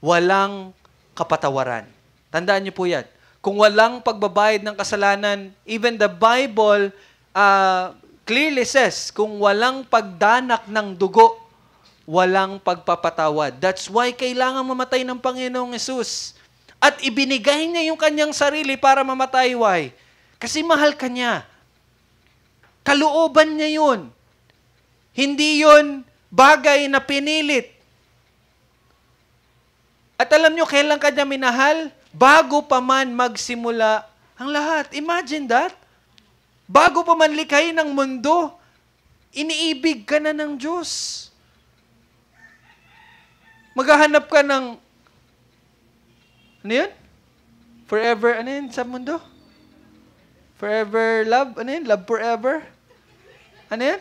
walang kapatawaran. Tandaan niyo po yan. Kung walang pagbabayad ng kasalanan, even the Bible clearly says, kung walang pagdanak ng dugo, walang pagpapatawad. That's why kailangan mamatay ng Panginoong Hesus. At ibinigay niya yung kanyang sarili para mamatay. Why? Kasi mahal ka niya. Kalooban niya yun. Hindi yun bagay na pinilit. At alam niyo, kailan ka niya minahal? Bago pa man magsimula ang lahat. Imagine that. Bago pa man likhain ng mundo, iniibig ka na ng Diyos. Maghahanap ka ng, ano yun? Forever, ano yun sa mundo? Forever love? Ano yun? Love forever? Ano yun?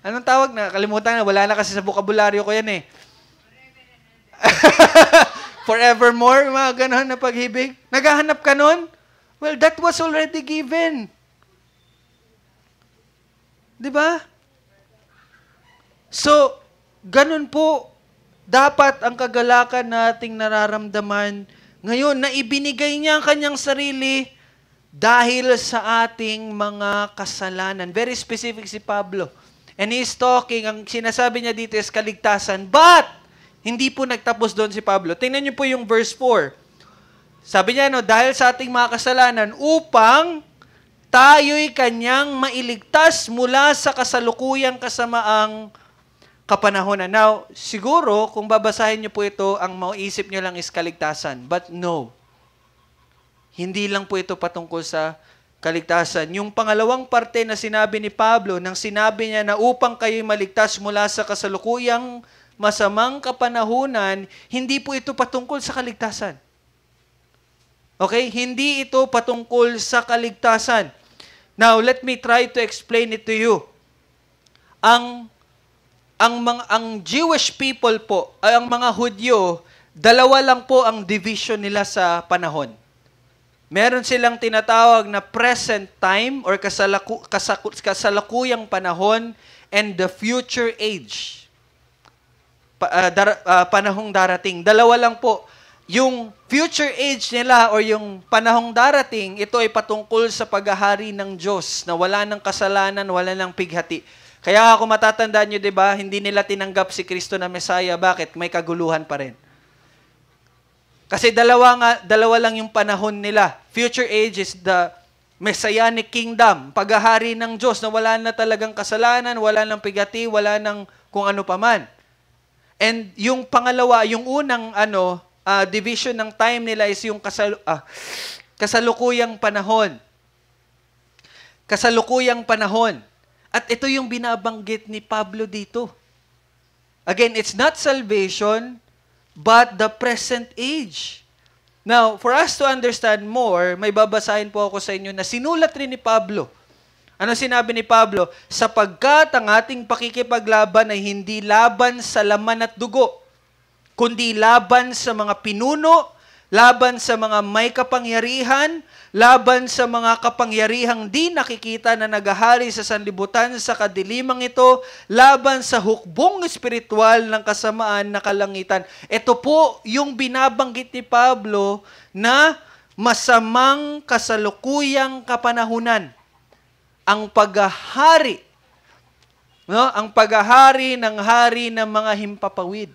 Anong tawag na? Kalimutan na. Wala na kasi sa bukabularyo ko yan eh. Forevermore, mga ganon na pag-ibig. Naghahanap ka nun? Well, that was already given. Diba? So, ganon po, dapat ang kagalakan nating nararamdaman ngayon na ibinigay niya ang kanyang sarili dahil sa ating mga kasalanan. Very specific si Pablo. And he's talking, ang sinasabi niya dito is kaligtasan. But, hindi po nagtapos doon si Pablo. Tingnan niyo po yung verse 4. Sabi niya, dahil sa ating mga kasalanan, upang tayo'y kanyang mailigtas mula sa kasalukuyang kasamaang kapanahonan. Now, siguro, kung babasahin niyo po ito, ang mauisip niyo lang is kaligtasan. But no. Hindi lang po ito patungkol sa kaligtasan. Yung pangalawang parte na sinabi ni Pablo, nang sinabi niya na upang kayo'y maligtas mula sa kasalukuyang masamang kapanahunan, hindi po ito patungkol sa kaligtasan. Okay? Hindi ito patungkol sa kaligtasan. Now, let me try to explain it to you. Ang Jewish people po, ang mga Hudyo, dalawa lang po ang division nila sa panahon. Meron silang tinatawag na present time or kasalukuyang panahon and the future age. Panahong darating. Dalawa lang po. Yung future age nila or yung panahong darating, ito ay patungkol sa paghahari ng Diyos na wala ng kasalanan, wala ng pighati. Kaya kung matatandaan nyo, diba, hindi nila tinanggap si Kristo na Messiah. Bakit? May kaguluhan pa rin. Kasi dalawa lang yung panahon nila. Future age is the Messianic kingdom, paghahari ng Diyos na wala na talagang kasalanan, wala ng pighati, wala ng kung ano paman. And yung pangalawa, yung unang division ng time nila is yung kasalukuyang panahon. Kasalukuyang panahon. At ito yung binabanggit ni Pablo dito. Again, it's not salvation, but the present age. Now, for us to understand more, may babasahin po ako sa inyo na sinulat rin ni Pablo. Ano sinabi ni Pablo? Sapagkat ang ating pakikipaglaban ay hindi laban sa laman at dugo, kundi laban sa mga pinuno, laban sa mga may kapangyarihan, laban sa mga kapangyarihang di nakikita na naghahari sa sanlibutan sa kadilimang ito, laban sa hukbong espiritual ng kasamaan na kalangitan. Ito po yung binabanggit ni Pablo na masamang kasalukuyang kapanahunan. Ang paghahari, no? Ang paghahari ng hari ng mga himpapawid.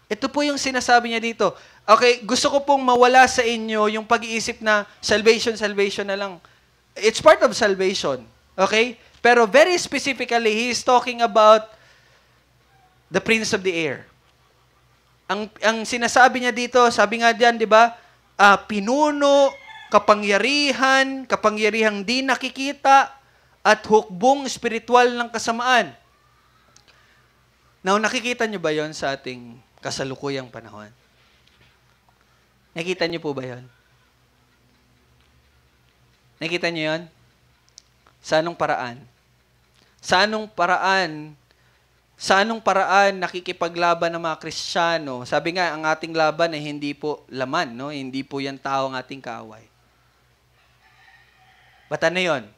Ito po yung sinasabi niya dito. Okay, gusto ko pong mawala sa inyo yung pag-iisip na salvation na lang. It's part of salvation. Okay? Pero very specifically, he is talking about the prince of the air. Ang sinasabi niya dito, sabi nga diyan, di ba? Pinuno, kapangyarihang di nakikita, at hukbong espiritual ng kasamaan. Now, nakikita niyo ba yon sa ating kasalukuyang panahon? Nakita niyo po ba yon? Nakita niyo yon? Sa anong paraan? Sa anong paraan nakikipaglaban ng mga Kristiyano? Sabi nga, ang ating laban ay hindi po laman, no? Hindi po yan tao ang ating kaaway. Ba't ano yun?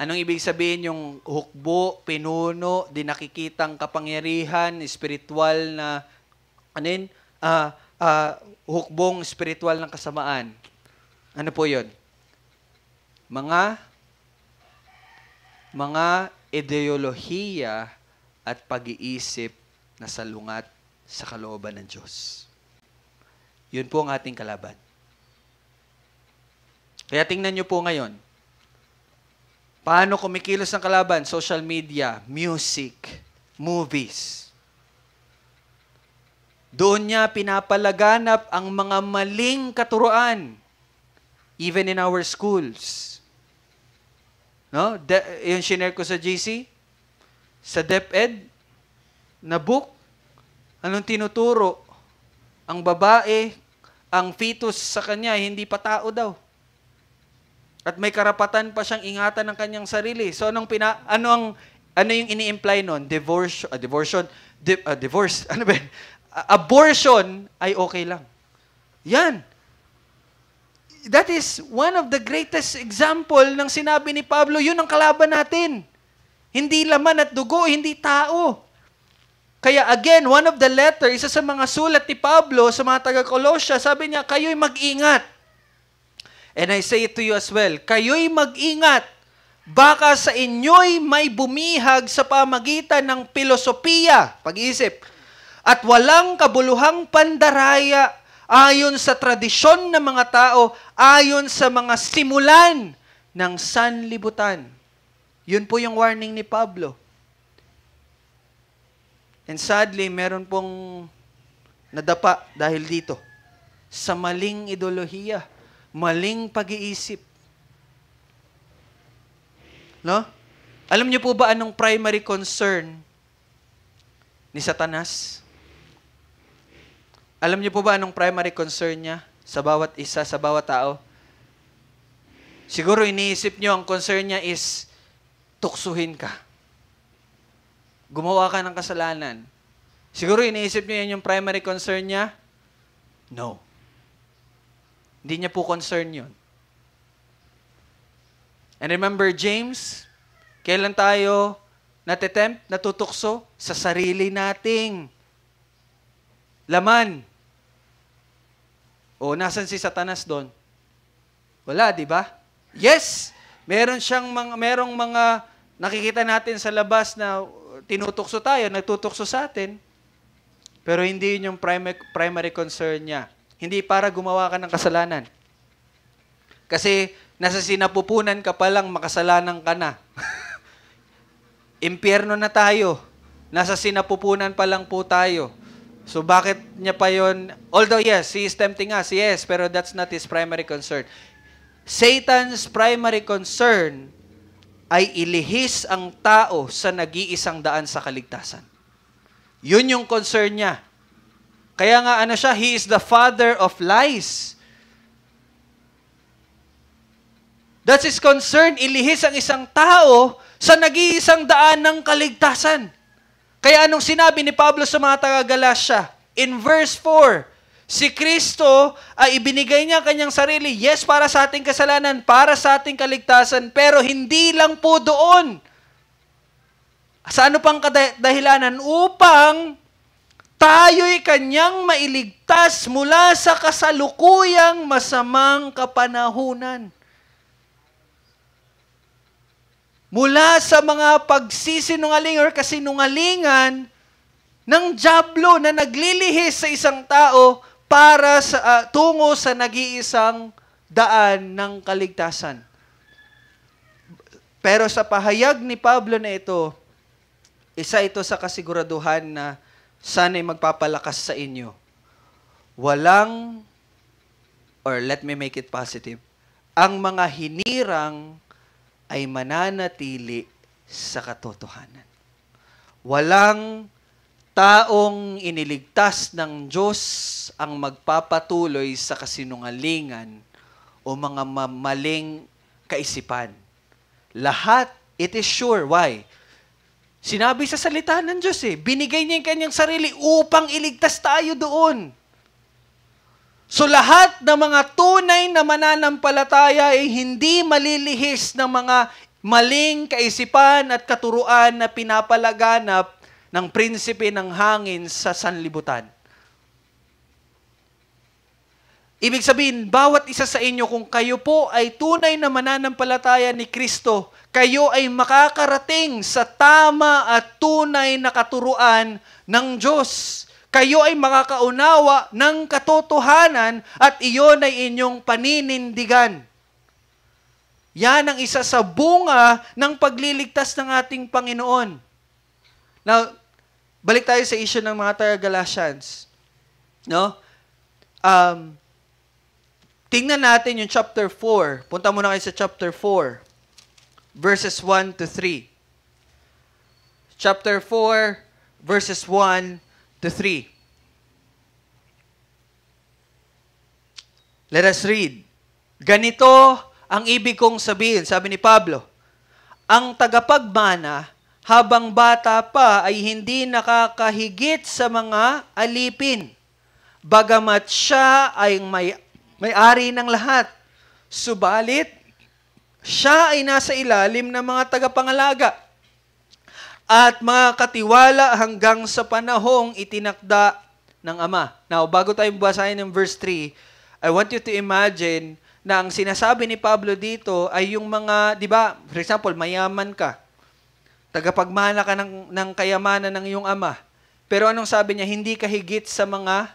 Anong ibig sabihin yung hukbo, pinuno, di nakikitang kapangyarihan, espiritual na, hukbong espiritual ng kasamaan? Ano po yun? Mga ideolohiya at pag-iisip na salungat sa kalooban ng Diyos. Yun po ang ating kalaban. Kaya tingnan nyo po ngayon, paano kumikilos ang kalaban? Social media, music, movies. Doon niya pinapalaganap ang mga maling katuruan, even in our schools. No? Yung shinare ko sa GC, sa DepEd, na book, anong tinuturo? Ang babae, ang fetus sa kanya, hindi pa tao daw. At may karapatan pa siyang ingatan ng kanyang sarili. So ano yung ini-imply nun? Divorce. Ano ba? Abortion ay okay lang. Yan. That is one of the greatest example ng sinabi ni Pablo. Yun ang kalaban natin. Hindi laman at dugo, hindi tao. Kaya again, one of the letters, isa sa mga sulat ni Pablo sa mga taga-Kolosya, sabi niya, kayo'y mag-ingat. And I say it to you as well, kayo'y mag-ingat. Baka sa inyo'y may bumihag sa pamagitan ng pilosopiya, pag-iisip, at walang kabuluhang pandaraya ayon sa tradisyon ng mga tao, ayon sa mga simulan ng sanlibutan. Yun po yung warning ni Pablo. And sadly, meron pong nadapa dahil dito sa maling ideolohiya, maling pag-iisip. No? Alam niyo po ba anong primary concern ni Satanas? Alam niyo po ba anong primary concern niya sa bawat isa, sa bawat tao? Siguro iniisip niyo ang concern niya is tuksuhin ka. Gumawa ka ng kasalanan. Siguro iniisip niyo yan yung primary concern niya? No. Hindi niya po concern yun. And remember, James, kailan tayo natutukso? Sa sarili nating laman. O, nasan si Satanas doon? Wala, di ba? Yes! Merong mga nakikita natin sa labas na tinutukso tayo, nagtutukso sa atin. Pero hindi yun yung primary concern niya. Hindi para gumawa ka ng kasalanan. Kasi nasa sinapupunan ka pa lang, makasalanan ka na. Impyerno na tayo. Nasa sinapupunan pa lang po tayo. So bakit niya pa yun? Although yes, he is tempting us. Yes, pero that's not his primary concern. Satan's primary concern ay ilihis ang tao sa nag-iisang daan sa kaligtasan. Yun yung concern niya. Kaya nga ano siya, he is the father of lies. That's his concern, ilihis ang isang tao sa nag-iisang daan ng kaligtasan. Kaya anong sinabi ni Pablo sa mga taga-Galatia? In verse 4, si Kristo ay ibinigay niya kanyang sarili, yes, para sa ating kasalanan, para sa ating kaligtasan, pero hindi lang po doon. Sa ano pang kadahilanan? Upang tayo'y kanyang mailigtas mula sa kasalukuyang masamang kapanahunan. Mula sa mga pagsisinungaling or kasinungalingan ng dyablo na naglilihis sa isang tao para sa tungo sa nag-iisang daan ng kaligtasan. Pero sa pahayag ni Pablo na ito, isa ito sa kasiguraduhan na sana'y magpapalakas sa inyo. Walang, or let me make it positive, ang mga hinirang ay mananatili sa katotohanan. Walang taong iniligtas ng Diyos ang magpapatuloy sa kasinungalingan o mga maling kaisipan. Lahat, it is sure. Why? Sinabi sa salita ng Diyos binigay niya yung kanyang sarili upang iligtas tayo doon. So lahat ng mga tunay na mananampalataya ay hindi malilihis ng mga maling kaisipan at katuruan na pinapalaganap ng prinsipe ng hangin sa sanlibutan. Ibig sabihin, bawat isa sa inyo, kung kayo po ay tunay na mananampalataya ni Kristo, kayo ay makakarating sa tama at tunay na katuruan ng Diyos. Kayo ay makakaunawa ng katotohanan at iyon ay inyong paninindigan. Yan ang isa sa bunga ng pagliligtas ng ating Panginoon. Now, balik tayo sa issue ng mga taga-Galatians. No? Tingnan natin yung chapter 4. Punta muna kayo sa chapter 4. Verses 1 to 3. Chapter 4, verses 1 to 3. Let us read. Ganito ang ibig kong sabihin, sabi ni Pablo, ang tagapagmana habang bata pa ay hindi nakakahigit sa mga alipin, bagamat siya ay may-ari ng lahat. Subalit, siya ay nasa ilalim ng mga tagapangalaga at mga katiwala hanggang sa panahong itinakda ng Ama. Now, bago tayo basahin ng verse 3, I want you to imagine na ang sinasabi ni Pablo dito ay yung mga, di ba, for example, mayaman ka, tagapagmana ka ng kayamanan ng iyong ama. Pero anong sabi niya? Hindi ka higit sa mga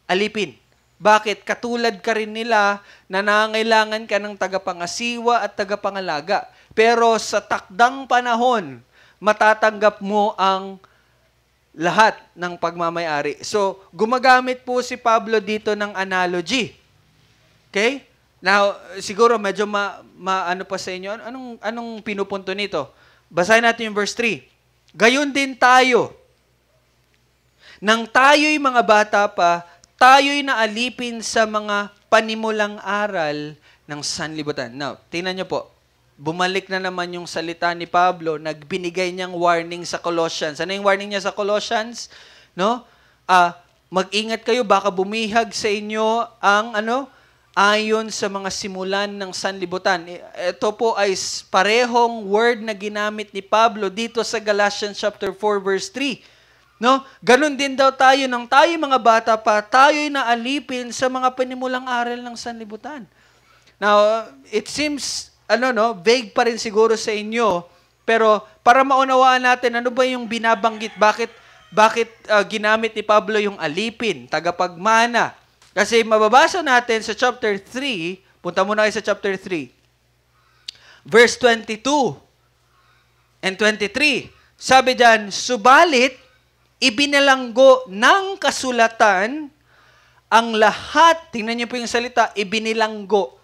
alipin. Bakit? Katulad ka rin nila na nangangailangan ka ng tagapangasiwa at tagapangalaga. Pero sa takdang panahon, matatanggap mo ang lahat ng pagmamayari. So, gumagamit po si Pablo dito ng analogy. Okay? Now, siguro medyo ano pa sa inyo, anong pinupunto nito? Basahin natin yung verse 3. Gayon din tayo. Nang tayo'y mga bata pa, tayo'y naalipin sa mga panimulang aral ng sanlibutan. Now, tingnan nyo po. Bumalik na naman yung salita ni Pablo, nagbinigay niyang warning sa Colossians. Ano yung warning niya sa Colossians? No? Mag-ingat kayo, baka bumihag sa inyo ang ayon sa mga simulan ng sanlibutan. Ito po ay parehong word na ginamit ni Pablo dito sa Galatians chapter 4 verse 3. No? Ganon din daw tayo, nang tayo mga bata pa, tayo'y naalipin sa mga panimulang aral ng sanlibutan. Now, it seems vague pa rin siguro sa inyo, pero para maunawaan natin ano ba yung binabanggit, bakit ginamit ni Pablo yung alipin, tagapagmana. Kasi mababasa natin sa chapter 3, punta muna kayo sa chapter 3, verse 22 and 23. Sabi diyan, subalit, ibinalanggo ng kasulatan ang lahat, tingnan niyo po yung salita, ibinilanggo.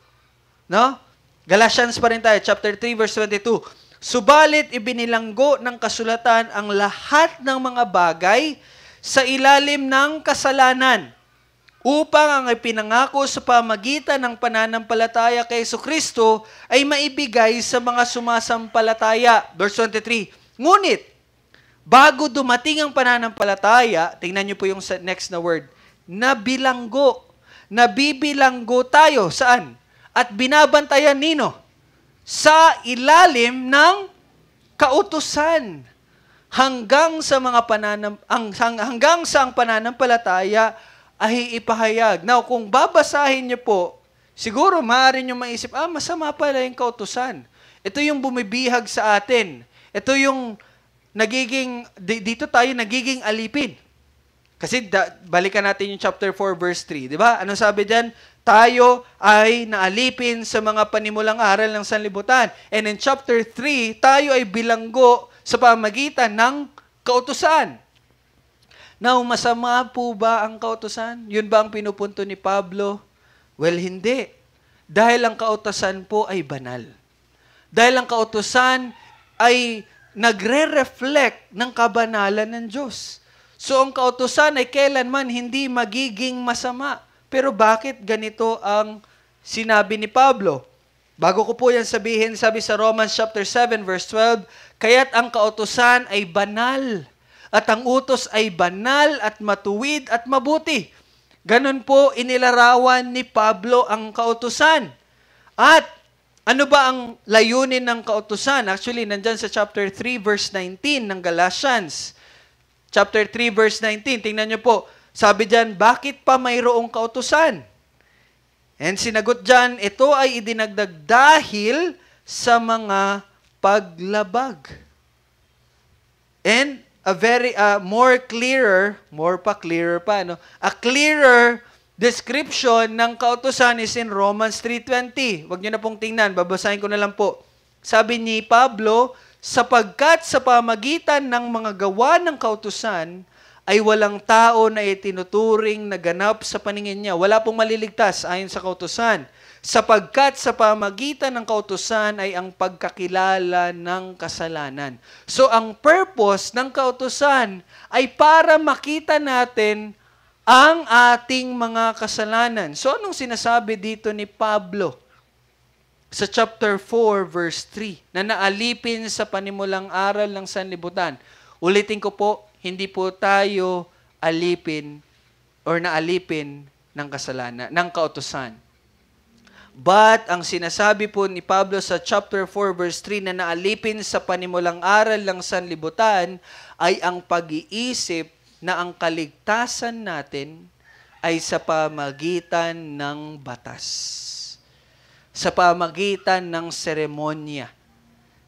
No? Galatians pa rin tayo, chapter 3, verse 22. Subalit, ibinilanggo ng kasulatan ang lahat ng mga bagay sa ilalim ng kasalanan, upang ang ipinangako sa pamagitan ng pananampalataya kay Jesucristo ay maibigay sa mga sumasampalataya. Verse 23, ngunit, bago dumating ang pananampalataya, tingnan niyo po yung next na word, nabilanggo. Nabibilanggo tayo. Saan? At binabantayan nino? Sa ilalim ng kautusan. Hanggang sa ang pananampalataya ay ipahayag. Now, kung babasahin niyo po, siguro maaari niyo maisip, masama pala yung kautusan. Ito yung bumibihag sa atin. Ito yung dito tayo nagiging alipin. Kasi balikan natin yung chapter 4 verse 3, di ba? Ano sabi diyan? Tayo ay naalipin sa mga panimulang aral ng sanlibutan. And in chapter 3, tayo ay bilanggo sa pamagitan ng kautusan. Now, masama po ba ang kautusan? Yun ba ang pinupunto ni Pablo? Well, hindi. Dahil ang kautusan po ay banal. Dahil ang kautusan ay nagre-reflect ng kabanalan ng Diyos. So, ang kautusan ay kailanman hindi magiging masama. Pero bakit ganito ang sinabi ni Pablo? Bago ko po yan sabihin, sabi sa Romans chapter 7 verse 12, kaya't ang kautusan ay banal. At ang utos ay banal at matuwid at mabuti. Ganon po inilarawan ni Pablo ang kautusan. At ano ba ang layunin ng kautusan? Actually, nandyan sa chapter 3 verse 19 ng Galatians. Chapter 3 verse 19, tingnan nyo po. Sabi dyan, bakit pa mayroong kautusan? And sinagot dyan, ito ay idinagdag dahil sa mga paglabag. And a very more clearer pa, no? A clearer description ng kautusan is in Romans 3:20. Huwag niyo na pong tingnan, babasahin ko na lang po. Sabi ni Pablo, sapagkat sa pamagitan ng mga gawa ng kautusan ay walang tao na itinuturing na ganap sa paningin niya. Wala pong maliligtas ayon sa kautusan. Sapagkat sa pamagitan ng kautusan ay ang pagkakilala ng kasalanan. So, ang purpose ng kautusan ay para makita natin ang ating mga kasalanan. So, anong sinasabi dito ni Pablo sa chapter 4, verse 3, na naalipin sa panimulang aral ng sanlibutan? Ulitin ko po, hindi po tayo alipin or naalipin ng kasalanan, ng kautusan. But, ang sinasabi po ni Pablo sa chapter 4 verse 3 na naalipin sa panimulang aral ng sanlibutan ay ang pag-iisip na ang kaligtasan natin ay sa pamagitan ng batas, sa pamagitan ng seremonya,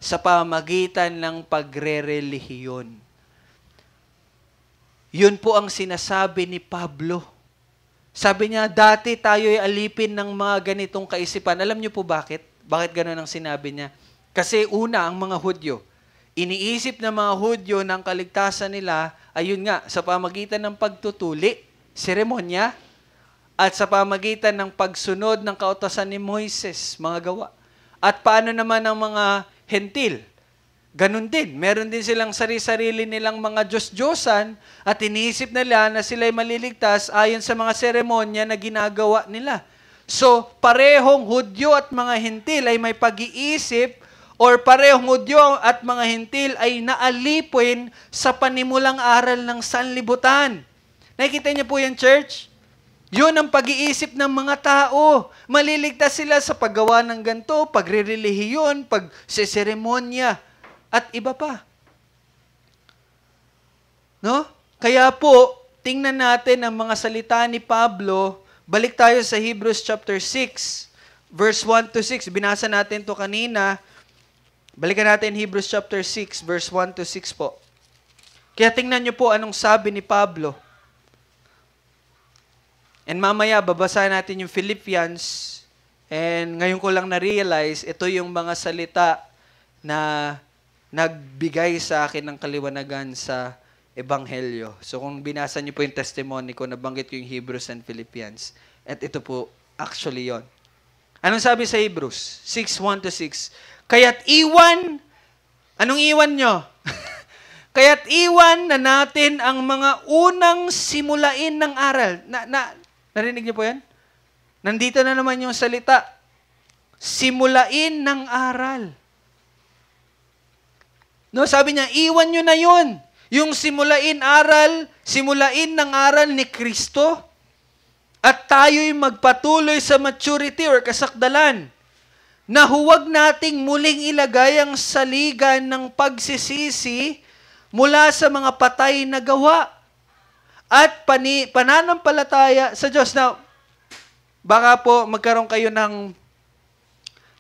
sa pamagitan ng pagre-relihiyon. Yun po ang sinasabi ni Pablo. Sabi niya, dati tayo ay alipin ng mga ganitong kaisipan. Alam niyo po bakit? Bakit gano'n ang sinabi niya? Kasi una, ang mga Hudyo. Iniisip ng mga Hudyo ng kaligtasan nila, ayun nga, sa pamagitan ng pagtutuli, seremonya, at sa pamagitan ng pagsunod ng kautusan ni Moises, mga gawa. At paano naman ang mga hentil? Ganun din. Meron din silang sarili-sarili nilang mga Diyos-Diyosan at iniisip nila na sila'y maliligtas ayon sa mga seremonya na ginagawa nila. So, parehong Hudyo at mga hentil ay may pag-iisip or parehong Hudyo at mga hentil ay naalipin sa panimulang aral ng sanlibutan. Nakikita niyo po yan, church? Yun ang pag-iisip ng mga tao. Maliligtas sila sa paggawa ng ganito, pagre-relihiyon, pagseseremonya, at iba pa. No? Kaya po, tingnan natin ang mga salita ni Pablo. Balik tayo sa Hebrews chapter 6, verse 1 to 6. Binasa natin to kanina. Balikan natin Hebrews chapter 6, verse 1 to 6 po. Kaya tingnan niyo po anong sabi ni Pablo. And mamaya, babasahin natin yung Philippians. And ngayon ko lang na-realize, ito yung mga salita na nagbigay sa akin ng kaliwanagan sa Ebanghelyo. So kung binasa niyo po yung testimony ko, nabanggit ko yung Hebrews and Philippians. At ito po, actually yon. Anong sabi sa Hebrews? 6:1 to 6. Kaya't iwan, anong iwan nyo? Kaya't iwan na natin ang mga unang simulain ng aral. Narinig niyo po yan? Nandito na naman yung salita. Simulain ng aral. No, sabi niya, iwan nyo na yun. Yung simulain ng aral ni Kristo, at tayo'y magpatuloy sa maturity or kasakdalan, na huwag nating muling ilagay ang saligan ng pagsisisi mula sa mga patay na gawa at pananampalataya sa Diyos. Now, baka po magkaroon kayo ng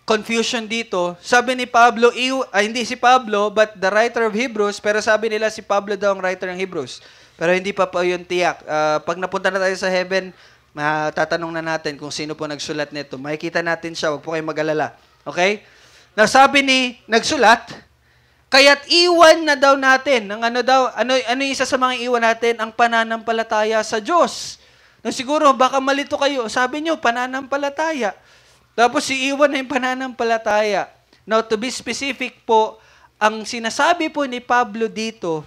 confusion dito. Sabi ni Pablo, hindi si Pablo, but the writer of Hebrews, pero sabi nila si Pablo daw ang writer ng Hebrews. Pero hindi pa po yun tiyak. Pag napunta na tayo sa heaven, tatanong na natin kung sino po nagsulat nito. Makikita natin siya, huwag po kayong mag-alala. Okay? Nasabi ni nagsulat, kaya't iwan na daw natin, ng ano yung isa sa mga iwan natin, ang pananampalataya sa Diyos. Na siguro, baka malito kayo. Sabi nyo, pananampalataya. Tapos iiwan na yung pananampalataya. Now, to be specific po, ang sinasabi po ni Pablo dito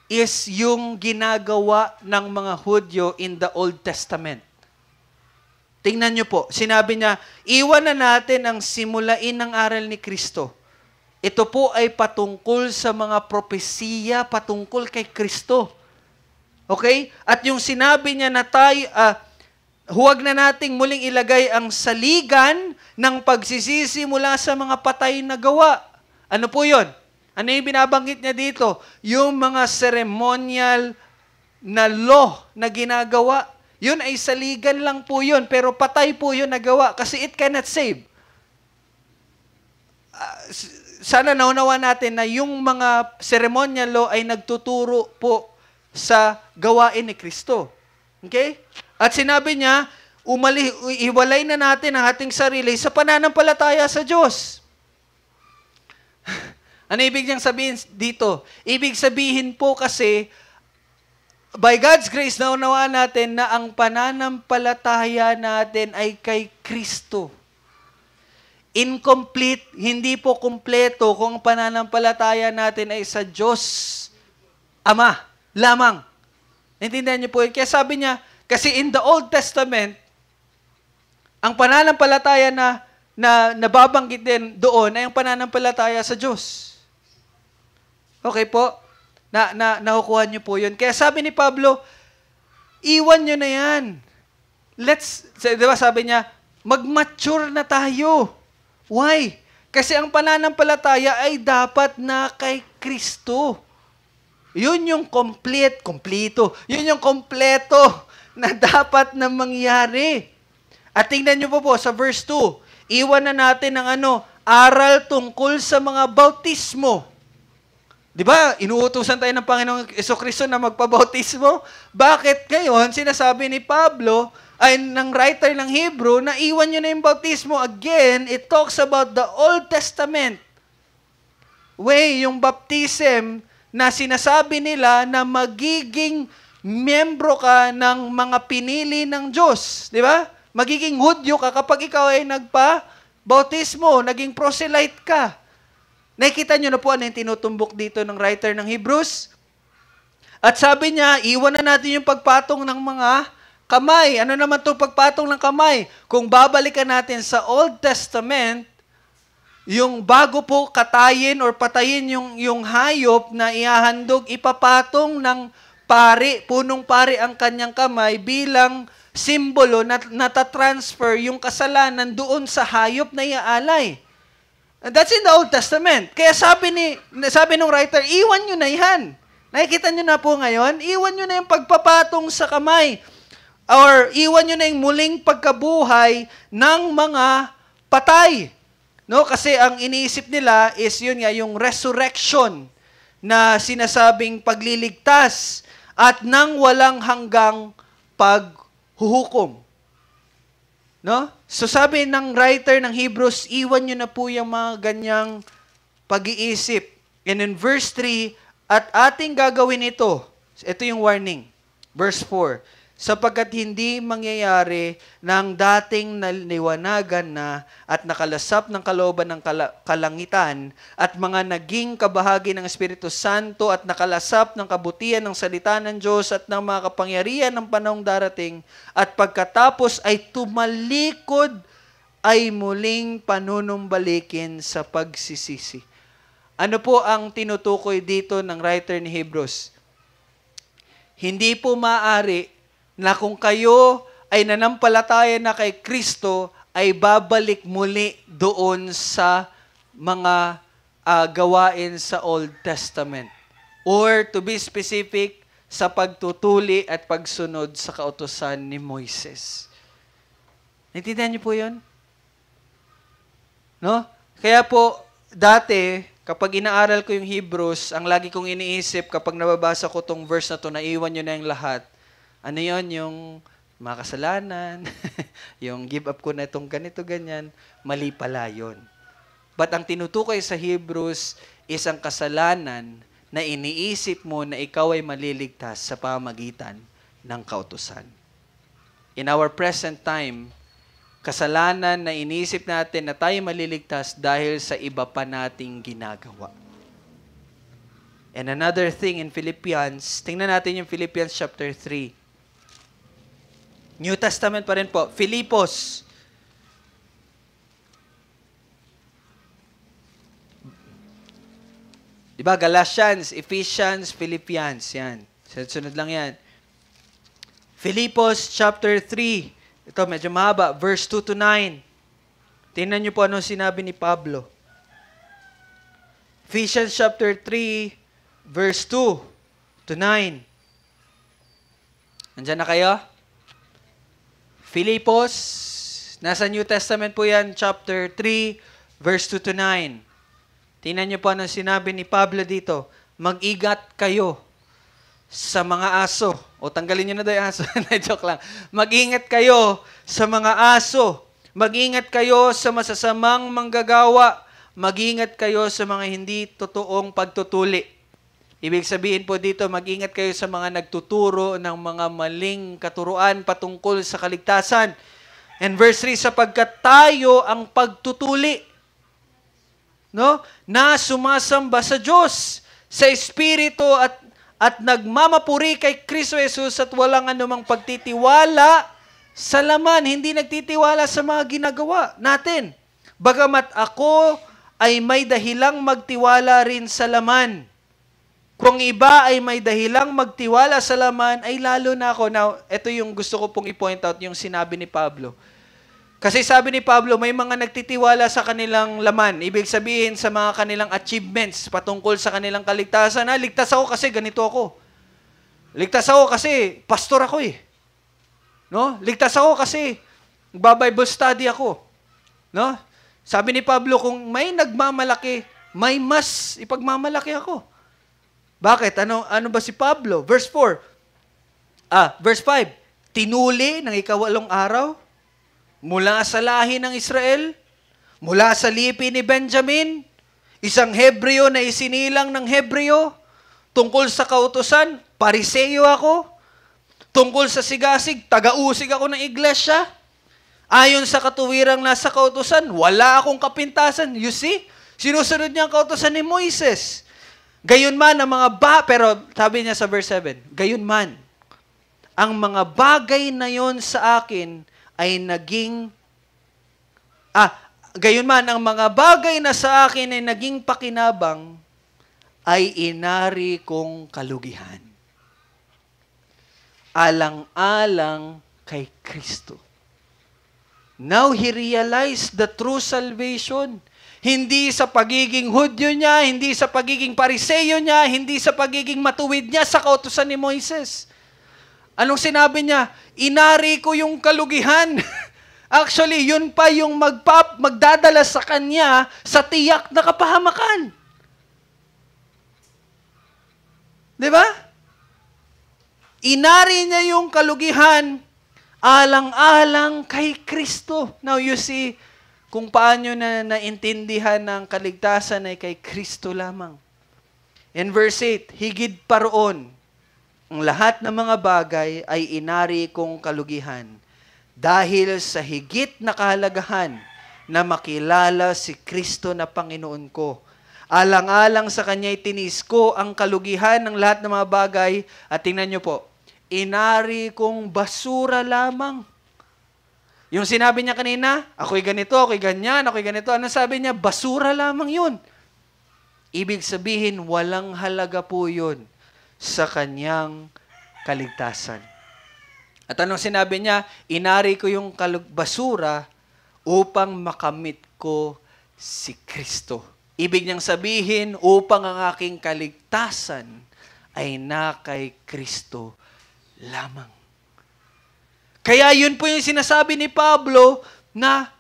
is yung ginagawa ng mga Hudyo in the Old Testament. Tingnan nyo po, sinabi niya, iwan na natin ang simulain ng aral ni Kristo. Ito po ay patungkol sa mga propesiya, patungkol kay Kristo. Okay? At yung sinabi niya na tayo, huwag na nating muling ilagay ang saligan ng pagsisisi mula sa mga patay na gawa. Ano po yun? Ano yung binabanggit niya dito? Yung mga ceremonial na law na ginagawa. Yun ay saligan lang po yun, pero patay po yun na gawa kasi it cannot save. Sana naunawa natin na yung mga ceremonial law ay nagtuturo po sa gawain ni Kristo. Okay? At sinabi niya, iwalay na natin ang ating sarili sa pananampalataya sa Diyos. Ano ibig niyang sabihin dito? Ibig sabihin po kasi, by God's grace, naunawaan natin na ang pananampalataya natin ay kay Kristo. Incomplete, hindi po kumpleto kung ang pananampalataya natin ay sa Diyos Ama lamang. Naintindihan niyo po yun? Kaya sabi niya, kasi in the Old Testament, ang pananampalataya na nababanggit din doon ay ang pananampalataya sa Diyos. Okay po? Nakukuha niyo po yun. Kaya sabi ni Pablo, iwan niyo na yan. Di ba sabi niya, mag-mature na tayo. Why? Kasi ang pananampalataya ay dapat na kay Kristo. Yun yung kompleto. Yun yung kompleto na dapat na mangyari. At tingnan nyo po sa verse 2. Iwan na natin ang aral tungkol sa mga bautismo. Di ba? Inuutusan tayo ng Panginoong Jesucristo na magpabautismo. Bakit ngayon sinasabi ni Pablo ay ng writer ng Hebrew na iwan nyo na yung bautismo? Again, it talks about the Old Testament way, yung baptism na sinasabi nila na magiging miyembro ka ng mga pinili ng Diyos. Di ba? Magiging Hudyo ka kapag ikaw ay nagpa-bautismo, naging proselyte ka. Nakikita nyo na po ano yung tinutumbok dito ng writer ng Hebrews? At sabi niya, iwan na natin yung pagpatong ng mga kamay. Ano naman itong pagpatong ng kamay? Kung babalikan natin sa Old Testament, yung bago po katayin or patayin yung hayop na ihahandog, ipapatong ng pari, punong pari ang kanyang kamay bilang simbolo na natatransfer yung kasalanan doon sa hayop na iaalay. That's in the Old Testament. Kaya sabi ng writer, iwan nyo na yan. Nakikita nyo na po ngayon, iwan nyo na yung pagpapatong sa kamay. Or iwan nyo na yung muling pagkabuhay ng mga patay. No, kasi ang iniisip nila is yun nga, yung resurrection na sinasabing pagliligtas at nang walang hanggang paghuhukom. No? So sabi ng writer ng Hebrews, iwan nyo na po yung mga ganyang pag-iisip. And in verse 3, at ating gagawin ito yung warning. Verse 4, sapagkat hindi mangyayari ng dating naliwanagan na at nakalasap ng kalooban ng kalangitan at mga naging kabahagi ng Espiritu Santo at nakalasap ng kabutihan ng salita ng Diyos at ng mga kapangyarihan ng panahong darating at pagkatapos ay tumalikod ay muling panunumbalikin sa pagsisisi. Ano po ang tinutukoy dito ng writer ni Hebrews? Hindi po maaari na kung kayo ay nanampalataya na kay Kristo, ay babalik muli doon sa mga gawain sa Old Testament. Or to be specific, sa pagtutuli at pagsunod sa kautusan ni Moises. Naintindihan niyo po yun? No? Kaya po, dati, kapag inaaral ko yung Hebrews, ang lagi kong iniisip kapag nababasa ko tong verse na to, naiwan nyo na yung lahat. Ano yon? Yung mga kasalanan, yung give up ko na itong ganito, ganyan, mali pala yun. But ang tinutukoy sa Hebrews is ang kasalanan na iniisip mo na ikaw ay maliligtas sa pamamagitan ng kautusan. In our present time, kasalanan na iniisip natin na tayo maliligtas dahil sa iba pa nating ginagawa. And another thing in Philippians, tingnan natin yung Philippians chapter 3. New Testament pa rin po. Filipos. Diba? Galatians, Ephesians, Philippians. Yan. Sunod lang yan. Filipos chapter 3. Ito, medyo mahaba. Verse 2 to 9. Tingnan niyo po ano sinabi ni Pablo. Ephesians chapter 3, verse 2 to 9. Nandyan na kayo? Filipos, nasa New Testament po yan, chapter 3, verse 2 to 9. Tingnan niyo po anong sinabi ni Pablo dito. Mag-ingat kayo sa mga aso. O tanggalin niyo na daw yung aso. Joke lang. Mag-ingat kayo sa mga aso. Mag-ingat kayo sa masasamang manggagawa. Mag-ingat kayo sa mga hindi totoong pagtutuli. Ibig sabihin po dito, mag-ingat kayo sa mga nagtuturo ng mga maling katuruan patungkol sa kaligtasan. And verse 3, sapagkat tayo ang pagtutuli, no? Na sumasamba sa Diyos, sa Espiritu at nagmamapuri kay Kristo Jesus at walang anumang pagtitiwala sa laman. Hindi nagtitiwala sa mga ginagawa natin. Bagamat ako ay may dahilang magtiwala rin sa laman. Kung iba ay may dahilang magtiwala sa laman, ay lalo na ako. Now, ito yung gusto ko pong i-point out, yung sinabi ni Pablo. Kasi sabi ni Pablo, may mga nagtitiwala sa kanilang laman. Ibig sabihin sa mga kanilang achievements patungkol sa kanilang kaligtasan. Ligtas ako kasi ganito ako. Ligtas ako kasi pastor ako eh. No? Ligtas ako kasi Bible study ako. No? Sabi ni Pablo, kung may nagmamalaki, may mas ipagmamalaki ako. Bakit? Ano ba si Pablo? Verse 4. Verse 5. Tinuli ng ikawalong araw mula sa lahi ng Israel, mula sa lipi ni Benjamin, isang Hebreo na isinilang ng Hebreo, tungkol sa kautusan, Pariseo ako, tungkol sa sigasig, taga-usig ako ng iglesia, ayon sa katuwirang nasa kautusan, wala akong kapintasan. You see? Sinusunod niya ang kautusan ni Moises. Gayunman ang mga pero sabi niya sa verse 7, gayunman, ang mga bagay na yon sa akin ay naging, gayunman, ang mga bagay na sa akin ay naging pakinabang, ay inari kong kalugihan. Alang-alang kay Kristo. Now he realized the true salvation. Hindi sa pagiging Hudyo niya, hindi sa pagiging Pariseo niya, hindi sa pagiging matuwid niya sa kautusan ni Moises. Anong sinabi niya? Inari ko yung kalugihan. Actually, yun pa yung magdadala sa kanya sa tiyak na kapahamakan. Di ba? Inari niya yung kalugihan alang-alang kay Kristo. Now you see, kung paano na naintindihan ng kaligtasan ay kay Kristo lamang. In verse 8, higit pa roon, Ang lahat ng mga bagay ay inari kong kalugihan dahil sa higit na kahalagahan na makilala si Kristo na Panginoon ko. Alang-alang sa Kanya'y tinis ko ang kalugihan ng lahat ng mga bagay at tingnan niyo po, inari kong basura lamang. Yung sinabi niya kanina, ako'y ganito, ako'y ganyan, ako'y ganito. Ano sabi niya? Basura lamang yun. Ibig sabihin, walang halaga po yun sa kanyang kaligtasan. At anong sinabi niya? Inari ko yung basura upang makamit ko si Kristo. Ibig niyang sabihin, upang ang aking kaligtasan ay na kay Kristo lamang. Kaya yun po yung sinasabi ni Pablo na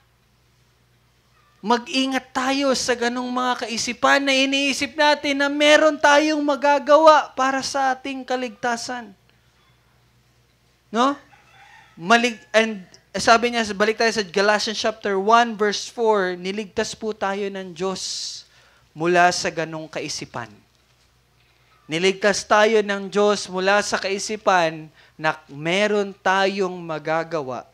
mag-ingat tayo sa ganong mga kaisipan na iniisip natin na meron tayong magagawa para sa ating kaligtasan. No? And sabi niya, balik tayo sa Galatians chapter 1 verse 4, niligtas po tayo ng Diyos mula sa ganong kaisipan. Niligtas tayo ng Diyos mula sa kaisipan na meron tayong magagawa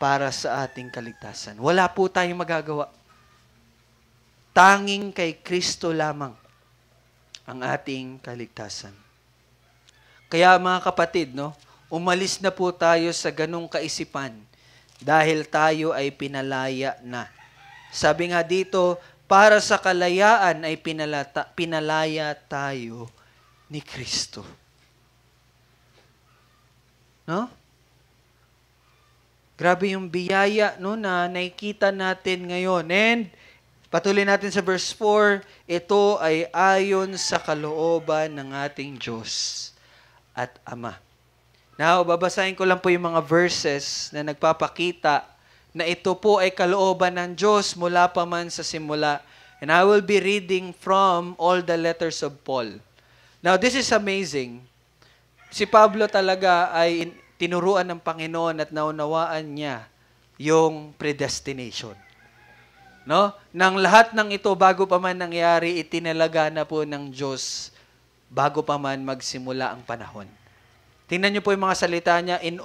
para sa ating kaligtasan. Wala po tayong magagawa. Tanging kay Kristo lamang ang ating kaligtasan. Kaya mga kapatid, no, umalis na po tayo sa ganung kaisipan dahil tayo ay pinalaya na. Sabi nga dito, para sa kalayaan ay pinalaya tayo ni Kristo. No? Grabe yung biyaya, no, na nakikita natin ngayon. And patuloy natin sa verse 4, ito ay ayon sa kalooban ng ating Diyos at Ama. Now, babasahin ko lang po yung mga verses na nagpapakita na ito po ay kalooban ng Diyos mula pa man sa simula. And I will be reading from all the letters of Paul. Now, this is amazing. Si Pablo talaga ay tinuruan ng Panginoon at naunawaan niya yung predestination. No? Nang lahat ng ito, bago pa man nangyari, itinalaga na po ng Diyos bago pa man magsimula ang panahon. Tingnan niyo po yung mga salita niya in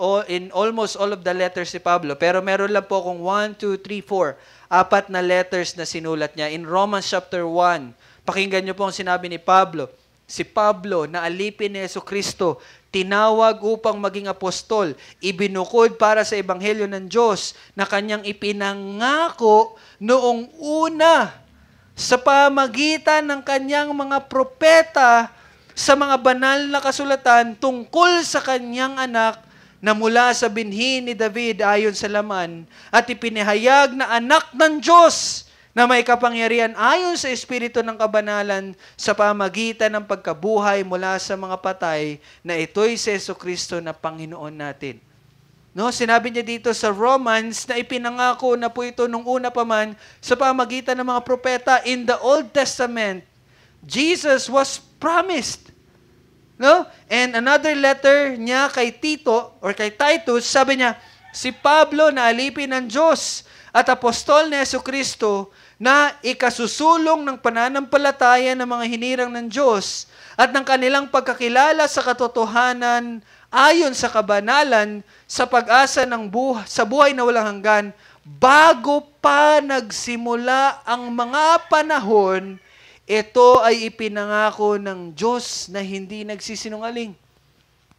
almost all of the letters ni Pablo. Pero meron lang po kung 1, 2, 3, 4, 4 na letters na sinulat niya. In Romans chapter 1, pakinggan niyo po ang sinabi ni Pablo. Si Pablo, na alipin ni Jesucristo, tinawag upang maging apostol, ibinukod para sa ebanghelyo ng Diyos na kanyang ipinangako noong una sa pamagitan ng kanyang mga propeta sa mga banal na kasulatan tungkol sa kanyang anak na mula sa binhi ni David ayon sa laman at ipinahayag na anak ng Diyos na may kapangyarihan ayon sa Espiritu ng kabanalan sa pamagitan ng pagkabuhay mula sa mga patay na ito'y si Jesucristo na Panginoon natin. No, sinabi niya dito sa Romans na ipinangako na po ito nung una pa man sa pamagitan ng mga propeta. In the Old Testament, Jesus was promised. No? And another letter niya kay Tito or kay Titus, sabi niya, si Pablo na alipin ng Diyos at apostol ni Jesucristo na ikasusulong ng pananampalataya ng mga hinirang ng Diyos at ng kanilang pagkakilala sa katotohanan ayon sa kabanalan sa pag-asa ng sa buhay na walang hanggan bago pa nagsimula ang mga panahon. Ito ay ipinangako ng Diyos na hindi nagsisinungaling.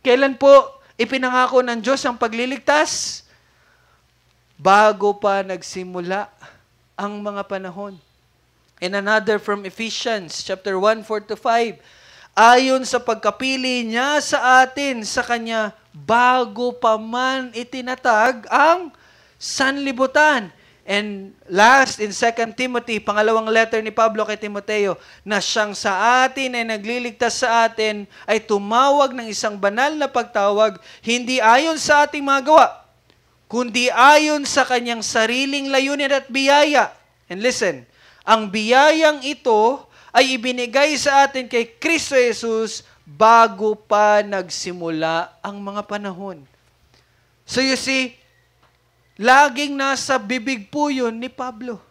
Kailan po ipinangako ng Diyos ang pagliligtas? Bago pa nagsimula ang mga panahon. And another from Ephesians chapter 1, 4-5. Ayon sa pagkapili niya sa atin sa Kanya, bago pa man itinatag ang sanlibutan. And last, in 2 Timothy, pangalawang letter ni Pablo kay Timoteo, na siyang sa atin ay nagliligtas sa atin, ay tumawag ng isang banal na pagtawag, hindi ayon sa ating mga gawa, kundi ayon sa kanyang sariling layunin at biyaya. And listen, ang biyayang ito ay ibinigay sa atin kay Kristo Jesus bago pa nagsimula ang mga panahon. So you see, laging nasa bibig po yun ni Pablo.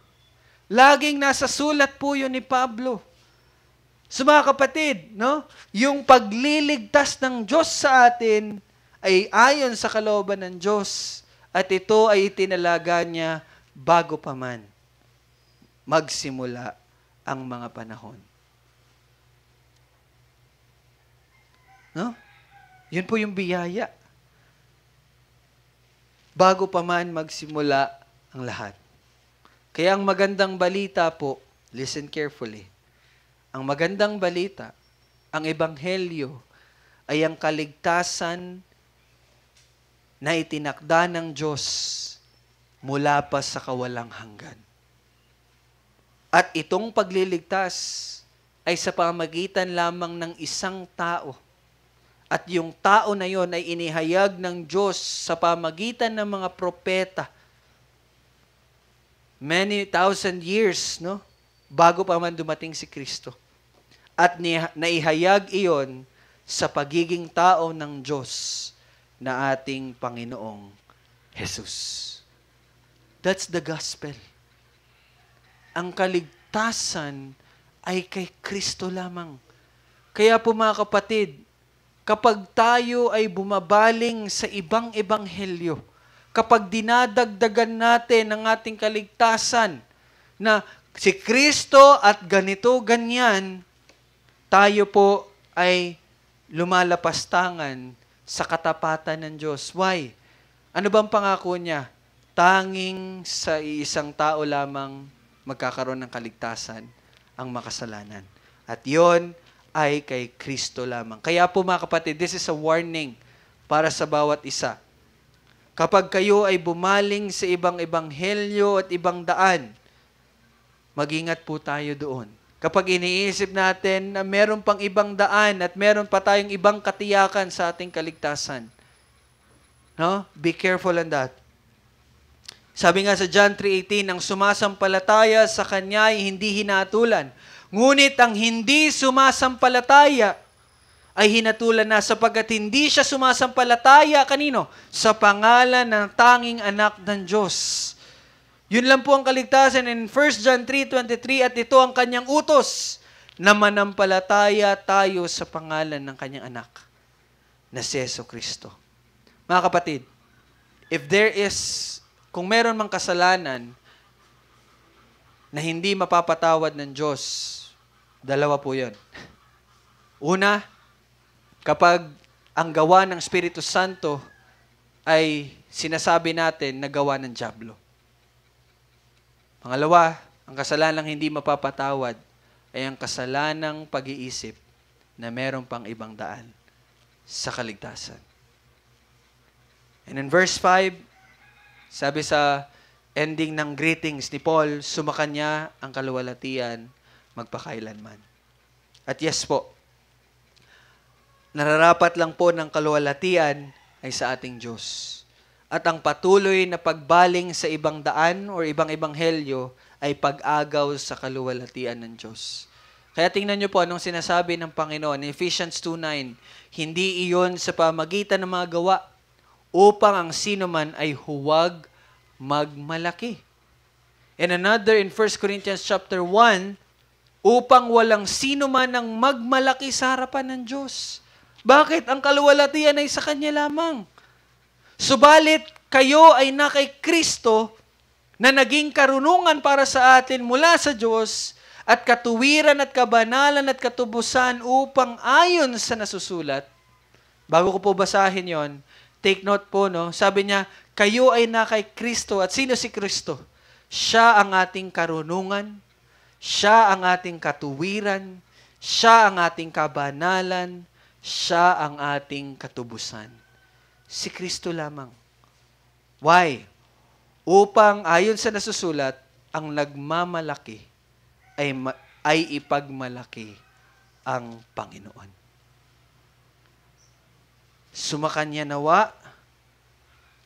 Laging nasa sulat po yun ni Pablo. So mga kapatid, no? Yung pagliligtas ng Diyos sa atin ay ayon sa kalooban ng Diyos at ito ay itinalaga niya bago pa man magsimula ang mga panahon. No? Yun po yung biyaya. Bago pa man magsimula ang lahat. Kaya ang magandang balita po, listen carefully. Ang magandang balita, ang ebanghelyo, ay ang kaligtasan na itinakda ng Diyos mula pa sa kawalang hanggan. At itong pagliligtas ay sa pamagitan lamang ng isang tao. At yung tao na yon ay inihayag ng Diyos sa pamagitan ng mga propeta. Many thousand years, no? Bago pa man dumating si Kristo. At naihayag iyon sa pagiging tao ng Diyos na ating Panginoong Jesus. That's the gospel. Ang kaligtasan ay kay Kristo lamang. Kaya po mga kapatid, kapag tayo ay bumabaling sa ibang ebanghelyo, kapag dinadagdagan natin ang ating kaligtasan na si Kristo at ganito, ganyan, tayo po ay lumalapastangan sa katapatan ng Diyos. Why? Ano bang pangako niya? Tanging sa isang tao lamang magkakaroon ng kaligtasan ang makasalanan. At yon ay kay Kristo lamang. Kaya po mga kapatid, this is a warning para sa bawat isa. Kapag kayo ay bumaling sa ibang ebanghelyo at ibang daan, mag-ingat po tayo doon. Kapag iniisip natin na meron pang ibang daan at meron pa tayong ibang katiyakan sa ating kaligtasan. No? Be careful on that. Sabi nga sa John 3:18, ang sumasampalataya sa Kanya ay hindi hinatulan. Ngunit ang hindi sumasampalataya ay hinatulan na sapagkat hindi siya sumasampalataya kanino? Sa pangalan ng tanging anak ng Diyos. Yun lang po ang kaligtasan in 1 John 3:23 at ito ang kanyang utos na manampalataya tayo sa pangalan ng kanyang anak na si Jesucristo. Mga kapatid, kung meron mang kasalanan na hindi mapapatawad ng Diyos, dalawa po yun. Una, kapag ang gawa ng Espiritu Santo ay sinasabi natin na gawa ng dyablo. Pangalawa, ang kasalanang hindi mapapatawad ay ang kasalanang pag-iisip na meron pang ibang daan sa kaligtasan. And in verse 5, sabi sa ending ng greetings ni Paul, sumakanya ang kaluwalhatian magpakailanman. At yes po, nararapat lang po ng kaluwalhatian ay sa ating Diyos. At ang patuloy na pagbaling sa ibang daan o ibang ebanghelyo ay pag-agaw sa kaluwalhatian ng Diyos. Kaya tingnan niyo po anong sinasabi ng Panginoon in Ephesians 2:9, hindi iyon sa pamagitan ng mga gawa upang ang sino man ay huwag magmalaki. And another in 1 Corinthians chapter 1, upang walang sino man ang magmalaki sa harapan ng Diyos. Bakit? Ang kaluwalhatian ay sa Kanya lamang. Subalit, kayo ay na kay Kristo na naging karunungan para sa atin mula sa Diyos at katuwiran at kabanalan at katubusan upang ayon sa nasusulat. Bago ko po basahin yon, take note po, no? Sabi niya, kayo ay na kay Kristo. At sino si Kristo? Siya ang ating karunungan, siya ang ating katuwiran, siya ang ating kabanalan, siya ang ating katubusan. Si Kristo lamang. Why? Upang ayon sa nasusulat, ang nagmamalaki ay ipagmalaki ang Panginoon. Sumakanya nawa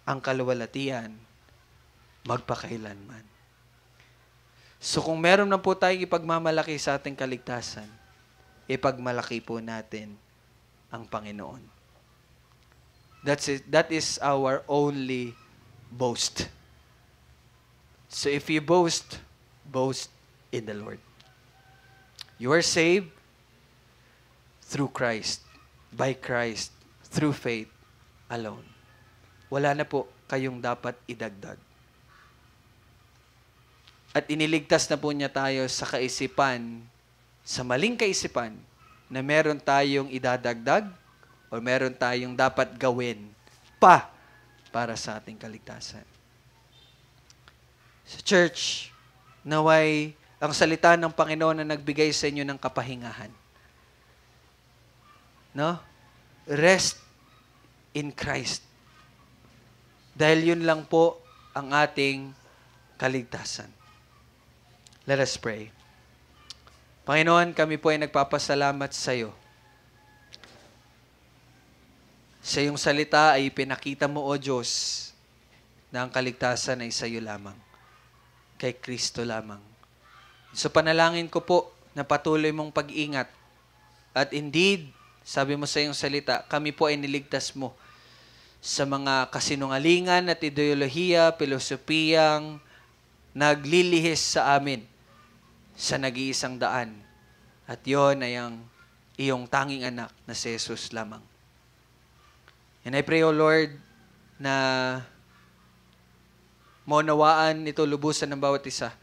ang kaluwalhatian magpakailanman. So kung meron na po tayong ipagmamalaki sa ating kaligtasan, ipagmalaki po natin ang Panginoon. That is our only boast. So if you boast in the Lord. You are saved, through Christ, by Christ, through faith alone. Wala na po kayong dapat idagdag. At iniligtas na po niya tayo sa kaisipan, sa maling kaisipan, na meron tayong idadagdag o meron tayong dapat gawin pa para sa ating kaligtasan. Sa church, naway ang salita ng Panginoon na nagbigay sa inyo ng kapahingahan. No? Rest in Christ. Dahil yun lang po ang ating kaligtasan. Let us pray. Panginoon, kami po ay nagpapasalamat sa iyo. Sa iyong salita ay pinakita mo, O Diyos, na ang kaligtasan ay sa iyo lamang. Kay Kristo lamang. So panalangin ko po na patuloy mong pag-ingat. At indeed, sabi mo sa iyong salita, kami po ay niligtas mo sa mga kasinungalingan at ideolohiya, pilosopiyang naglilihis sa amin sa nag-iisang daan. At yon ay ang iyong tanging anak na si Jesus lamang. And I pray, O Lord, na maunawaan ito lubusan ng bawat isa.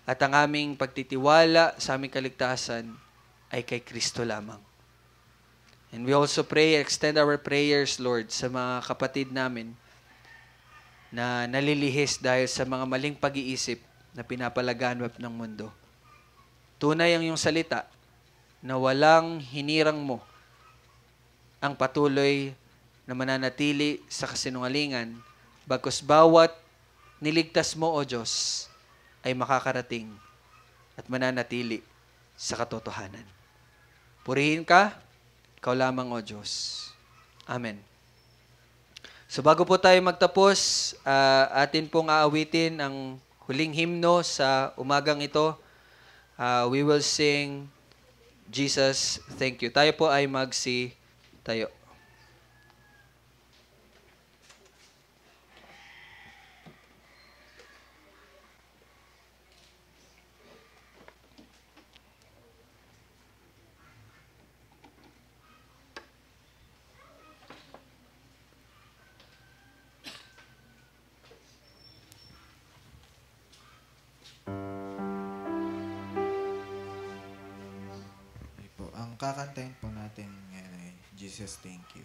At ang aming pagtitiwala sa aming kaligtasan ay kay Kristo lamang. And we also pray, extend our prayers, Lord, sa mga kapatid namin na nalilihis dahil sa mga maling pag-iisip na pinapalaganap ng mundo. Tunay ang iyong salita na walang hinirang mo ang patuloy na mananatili sa kasinungalingan, bagkus bawat niligtas mo, O Diyos, ay makakarating at mananatili sa katotohanan. Purihin ka, ikaw lamang, O Diyos. Amen. So bago po tayo magtapos, atin pong aawitin ang huling himno sa umagang ito. We will sing Jesus, Thank You. Tayo po ay tayo. Ang kakantahin po natin ngayon ay Jesus, Thank You.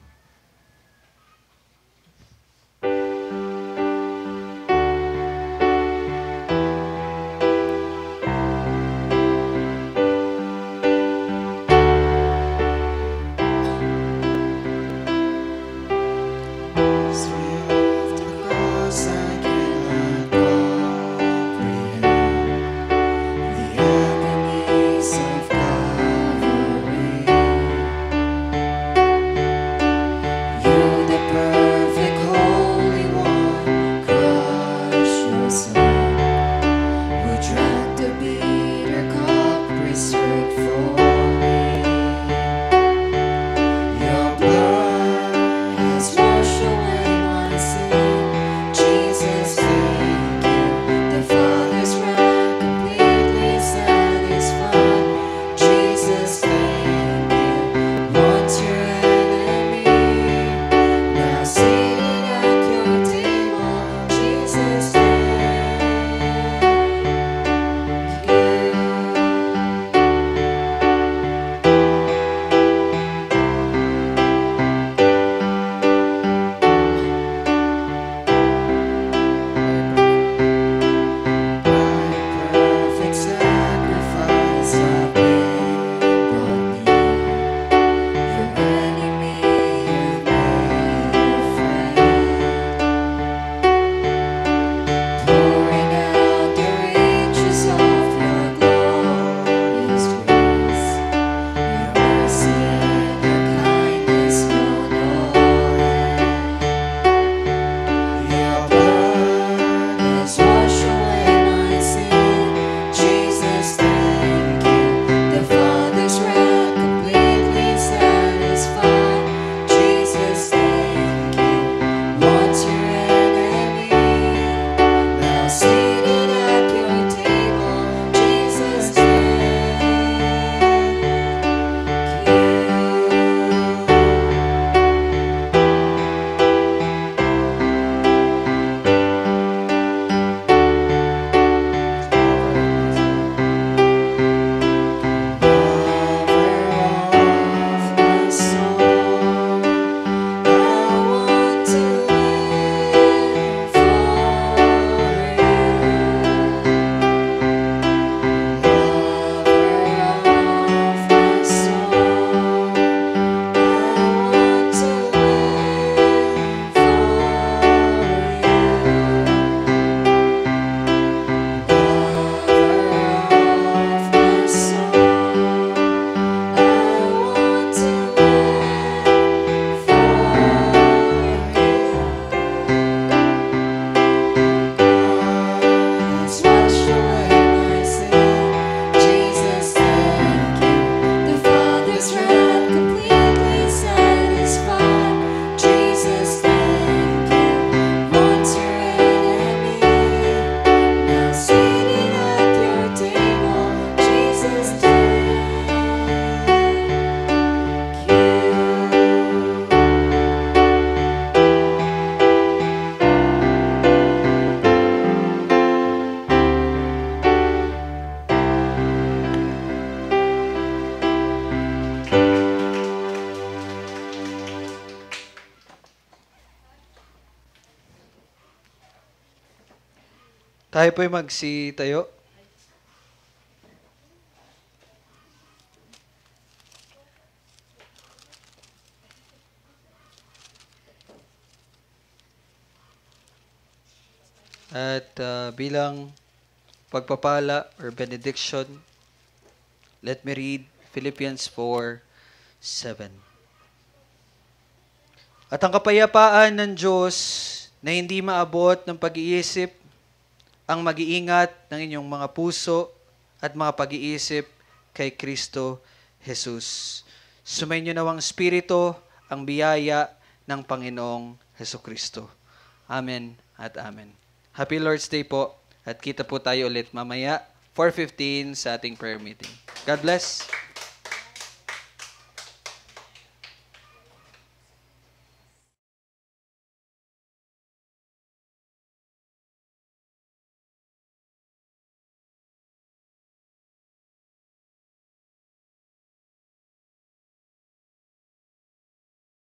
Tayo po'y magsitayo. At bilang pagpapala or benediction, let me read Philippians 4:7. At ang kapayapaan ng Diyos na hindi maabot ng pag-iisip ang mag-iingat ng inyong mga puso at mga pag-iisip kay Kristo Jesus. Sumainyo nawang Espiritu ang biyaya ng Panginoong Hesukristo. Amen at amen. Happy Lord's Day po at kita po tayo ulit mamaya 4:15 sa ating prayer meeting. God bless.